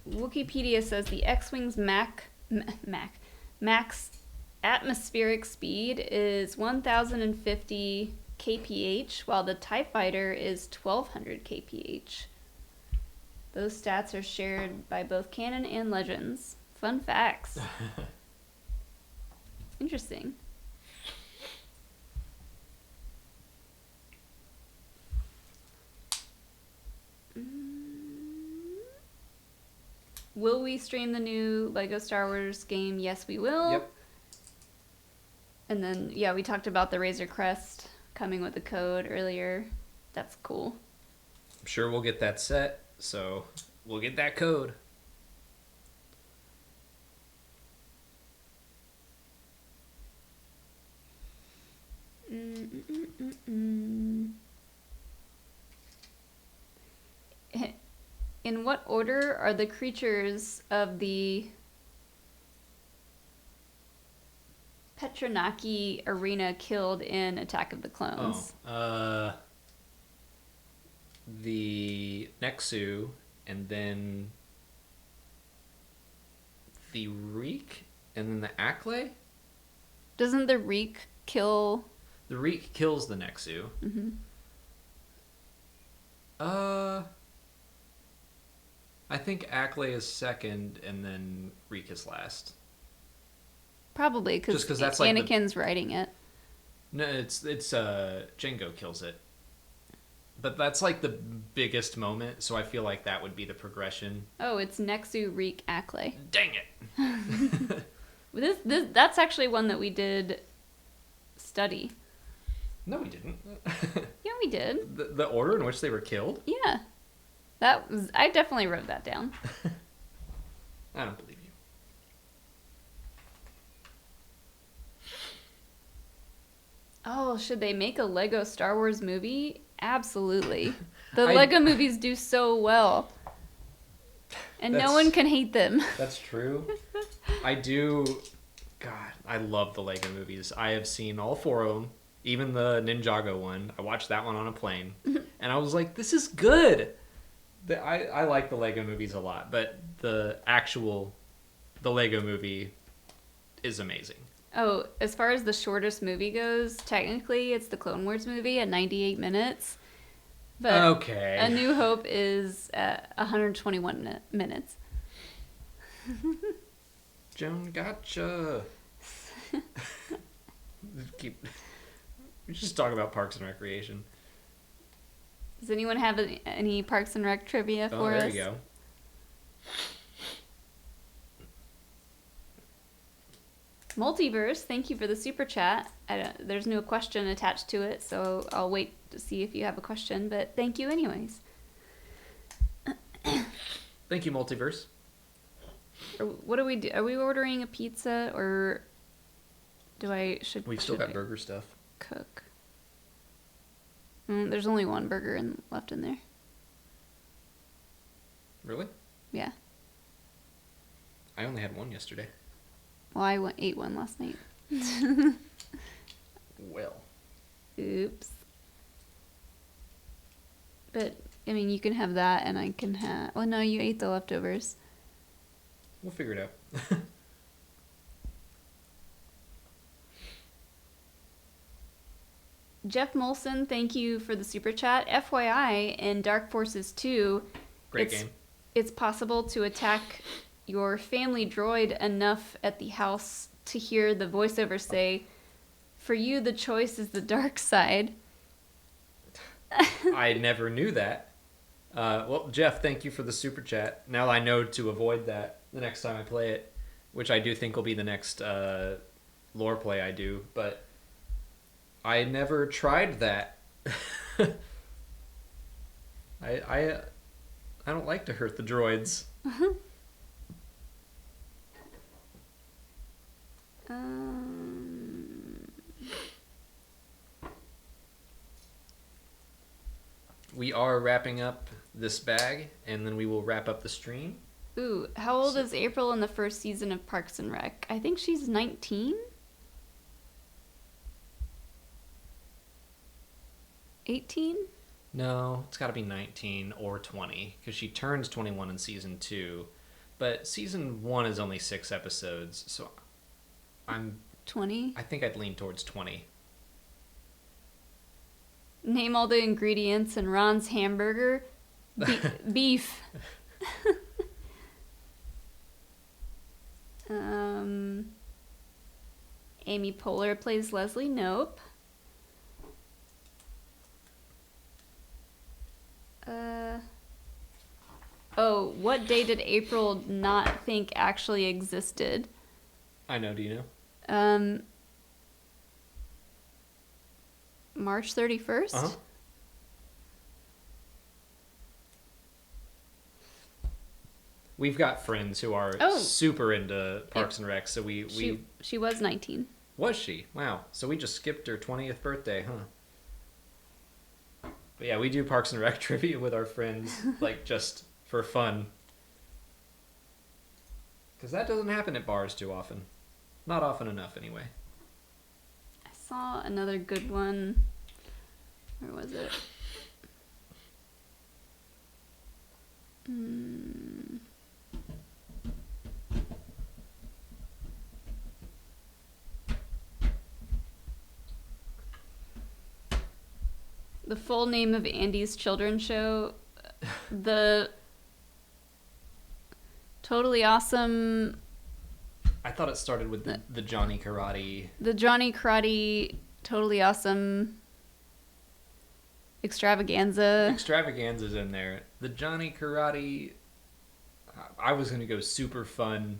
Wikipedia says the X-Wing's max atmospheric speed is 1,050 kph, while the TIE Fighter is 1,200 kph. Those stats are shared by both canon and Legends. Fun facts. Interesting. Will we stream the new LEGO Star Wars game? Yes, we will. Yep. And then, yeah, we talked about the Razor Crest coming with the code earlier. That's cool. I'm sure we'll get that set, so we'll get that code. In what order are the creatures of the Petronaki arena killed in Attack of the Clones? the Nexu, and then the Reek, and then the Acklay. Doesn't the Reek kill? The Reek kills the Nexu. Mm-hmm. I think Acklay is second, and then Reek is last. Probably because that's like Anakin's riding it. No, it's Jango kills it. But that's like the biggest moment, so I feel like that would be the progression. Oh, it's Nexu, Reek, Acklay. Dang it! That's actually one that we did study. No, we didn't. Yeah, we did. The order in which they were killed? Yeah. I definitely wrote that down. I don't believe you. Oh, should they make a Lego Star Wars movie? Absolutely. The Lego movies do so well. And no one can hate them. That's true. I do. God, I love the Lego movies. I have seen all 4 of them, even the Ninjago one. I watched that one on a plane. And I was like, this is good. I like the Lego movies a lot, but the Lego movie is amazing. Oh, as far as the shortest movie goes, technically it's the Clone Wars movie at 98 minutes. But okay. A New Hope is at 121 minutes. Joan, gotcha. We just talk about Parks and Recreation. Does anyone have any Parks and Rec trivia for us? There you go. Multiverse, thank you for the super chat. There's no question attached to it, so I'll wait to see if you have a question, but thank you anyways. Thank you, Multiverse. What do we do? Are we ordering a pizza, or We've still got burger stuff. Cook. There's only one burger left in there. Really? Yeah. I only had one yesterday. Well, I ate one last night. Well. Oops. But, I mean, you can have that, and I can have... Oh, no, you ate the leftovers. We'll figure it out. Jeff Molson, thank you for the super chat. FYI, in Dark Forces 2... Great game. It's possible to attack your family droid enough at the house to hear the voiceover say, "For you, the choice is the dark side." I never knew that. Well, Jeff, thank you for the super chat. Now I know to avoid that the next time I play it, which I do think will be the next lore play I do, but I never tried that. I don't like to hurt the droids. We are wrapping up this bag, and then we will wrap up the stream. Ooh, how old is April in the first season of Parks and Rec? I think she's 19? 18? No, it's got to be 19 or 20, because she turns 21 in season 2. But season 1 is only 6 episodes, so I'm... 20? I think I'd lean towards 20. Name all the ingredients in Ron's hamburger. Beef. Amy Poehler plays Leslie. Nope. Oh, what day did April not think actually existed? I know, do you know? March 31st? Uh-huh. We've got friends who are super into Parks and Rec, so She was 19. Was she? Wow. So we just skipped her 20th birthday, huh? But yeah, we do Parks and Rec trivia with our friends, like, just for fun. Because that doesn't happen at bars too often. Not often enough, anyway. I saw another good one. Where was it? The full name of Andy's children's show, the Totally Awesome. I thought it started with the Johnny Karate. The Johnny Karate Totally Awesome Extravaganza. Extravaganza's in there. The Johnny Karate. I was gonna go super fun.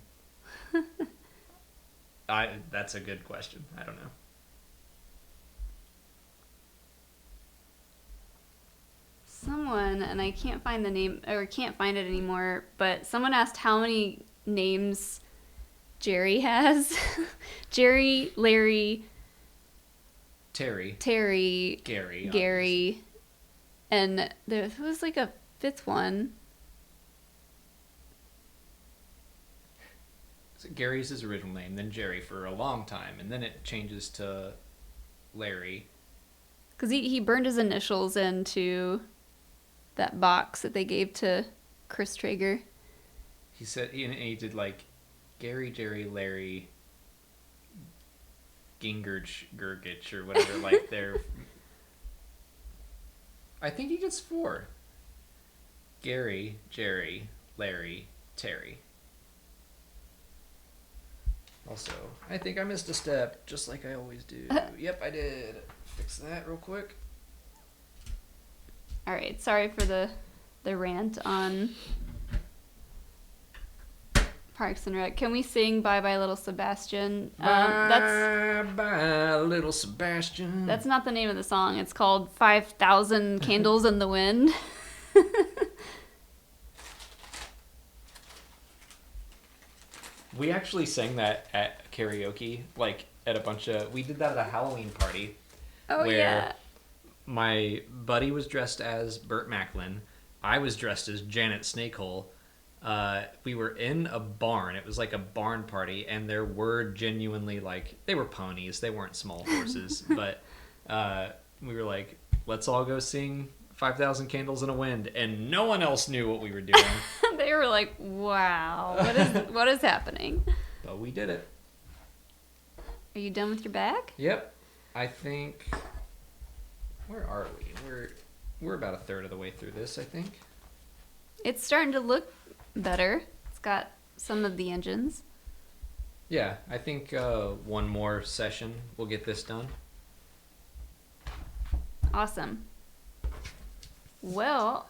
That's a good question. I don't know. Someone, and I can't find the name, or can't find it anymore, but someone asked how many names Jerry has. Jerry, Larry, Terry, Gary, and there was like a fifth one. So Gary's his original name, then Jerry for a long time, and then it changes to Larry. Because he burned his initials into that box that they gave to Chris Traeger. He said he did like Gary, Jerry, Larry, Gingrich, Gurgich, or whatever. Like they're. I think he gets 4. Gary, Jerry, Larry, Terry. Also, I think I missed a step, just like I always do. Yep, I did. Fix that real quick. All right, sorry for the rant on Parks and Rec. Can we sing "Bye Bye Little Sebastian"? Bye bye Little Sebastian. That's not the name of the song. It's called 5,000 Candles in the Wind. We actually sang that at karaoke, like at a bunch of. We did that at a Halloween party. Oh where yeah. My buddy was dressed as Burt Macklin. I was dressed as Janet Snakehole. We were in a barn. It was like a barn party, and there were genuinely like they were ponies. They weren't small horses, but we were like, let's all go sing 5,000 Candles in a Wind, and no one else knew what we were doing. They were like, "Wow, what is happening?" But we did it. Are you done with your bag? Yep. I think. Where are we? We're about a third of the way through this, I think. It's starting to look better. It's got some of the engines. Yeah, I think one more session we'll get this done. Awesome. Well,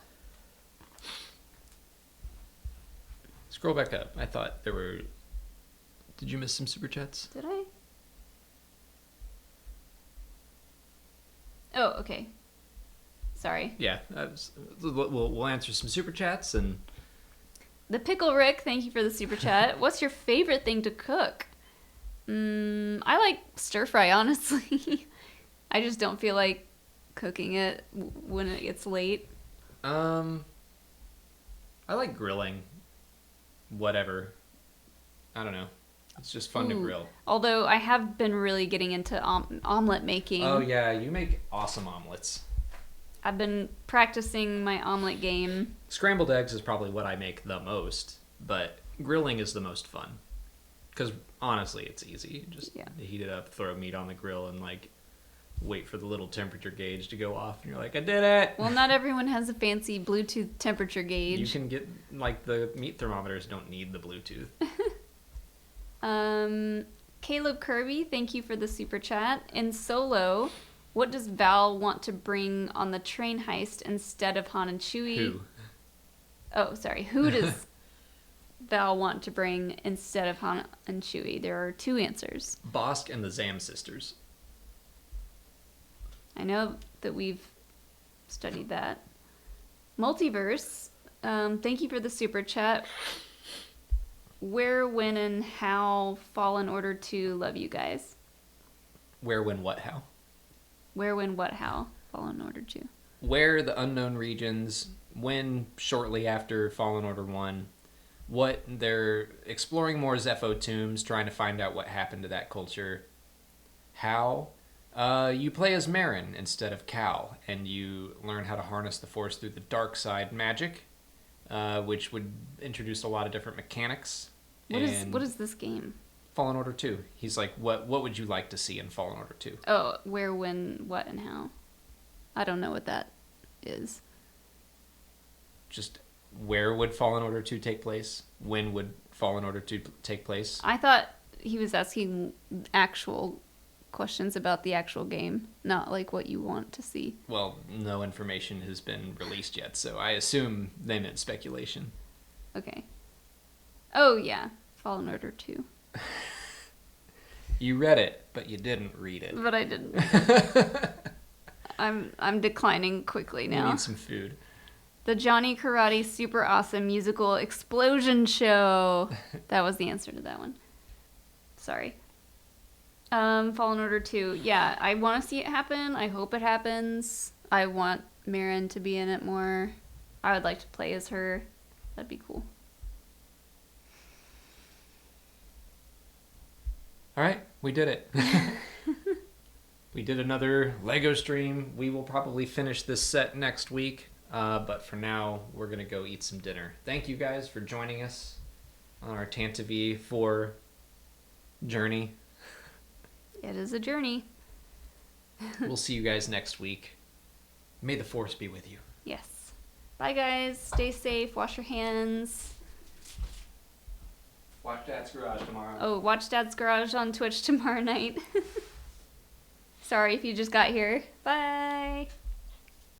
scroll back up. I thought there were. Did you miss some super chats? Did I? Oh, okay. Sorry. Yeah, we'll answer some super chats and. The Pickle Rick, thank you for the super chat. What's your favorite thing to cook? I like stir fry, honestly. I just don't feel like cooking it when it gets late. I like grilling. Whatever. I don't know. It's just fun to grill. Although I have been really getting into omelet making. Oh yeah, you make awesome omelets. I've been practicing my omelet game. Scrambled eggs is probably what I make the most, but grilling is the most fun. Because honestly, it's easy. Just heat it up, throw meat on the grill, and like wait for the little temperature gauge to go off, and you're like, I did it! Well, not everyone has a fancy Bluetooth temperature gauge. You can get, like, the meat thermometers don't need the Bluetooth. Caleb Kirby, thank you for the super chat. In Solo, what does Val want to bring on the train heist instead of Han and Chewie? Who? Oh, sorry. Who does Val want to bring instead of Han and Chewie? There are 2 answers. Bosk and the Zam sisters. I know that we've studied that. Multiverse, thank you for the super chat. Where, when, and how Fallen Order 2 love you guys? Where, when, what, how? Where, when, what, how Fallen Order 2? Where, the unknown regions. When, shortly after Fallen Order 1. What, they're exploring more Zepho tombs, trying to find out what happened to that culture. How, you play as Marin instead of Cal, and you learn how to harness the Force through the dark side magic. which would introduce a lot of different mechanics. What is this game? Fallen Order 2. He's like, what would you like to see in Fallen Order 2? Oh, where, when, what, and how. I don't know what that is. Just where would Fallen Order 2 take place? When would Fallen Order 2 take place? I thought he was asking actual questions about the actual game, not like what you want to see. Well, no information has been released yet, so I assume they meant speculation. Okay. Oh, yeah. Fallen Order 2. You read it, but you didn't read it. But I didn't. I'm declining quickly now. You need some food. The Johnny Karate Super Awesome Musical Explosion Show. That was the answer to that one. Sorry. Fallen Order 2. Yeah, I want to see it happen. I hope it happens. I want Marin to be in it more. I would like to play as her. That'd be cool. All right, we did it. We did another LEGO stream. We will probably finish this set next week, but for now, we're going to go eat some dinner. Thank you guys for joining us on our Tantive IV journey. It is a journey. We'll see you guys next week. May the Force be with you. Yes. Bye, guys. Stay safe. Wash your hands. Watch Dad's Garage tomorrow. Oh, watch Dad's Garage on Twitch tomorrow night. Sorry if you just got here. Bye.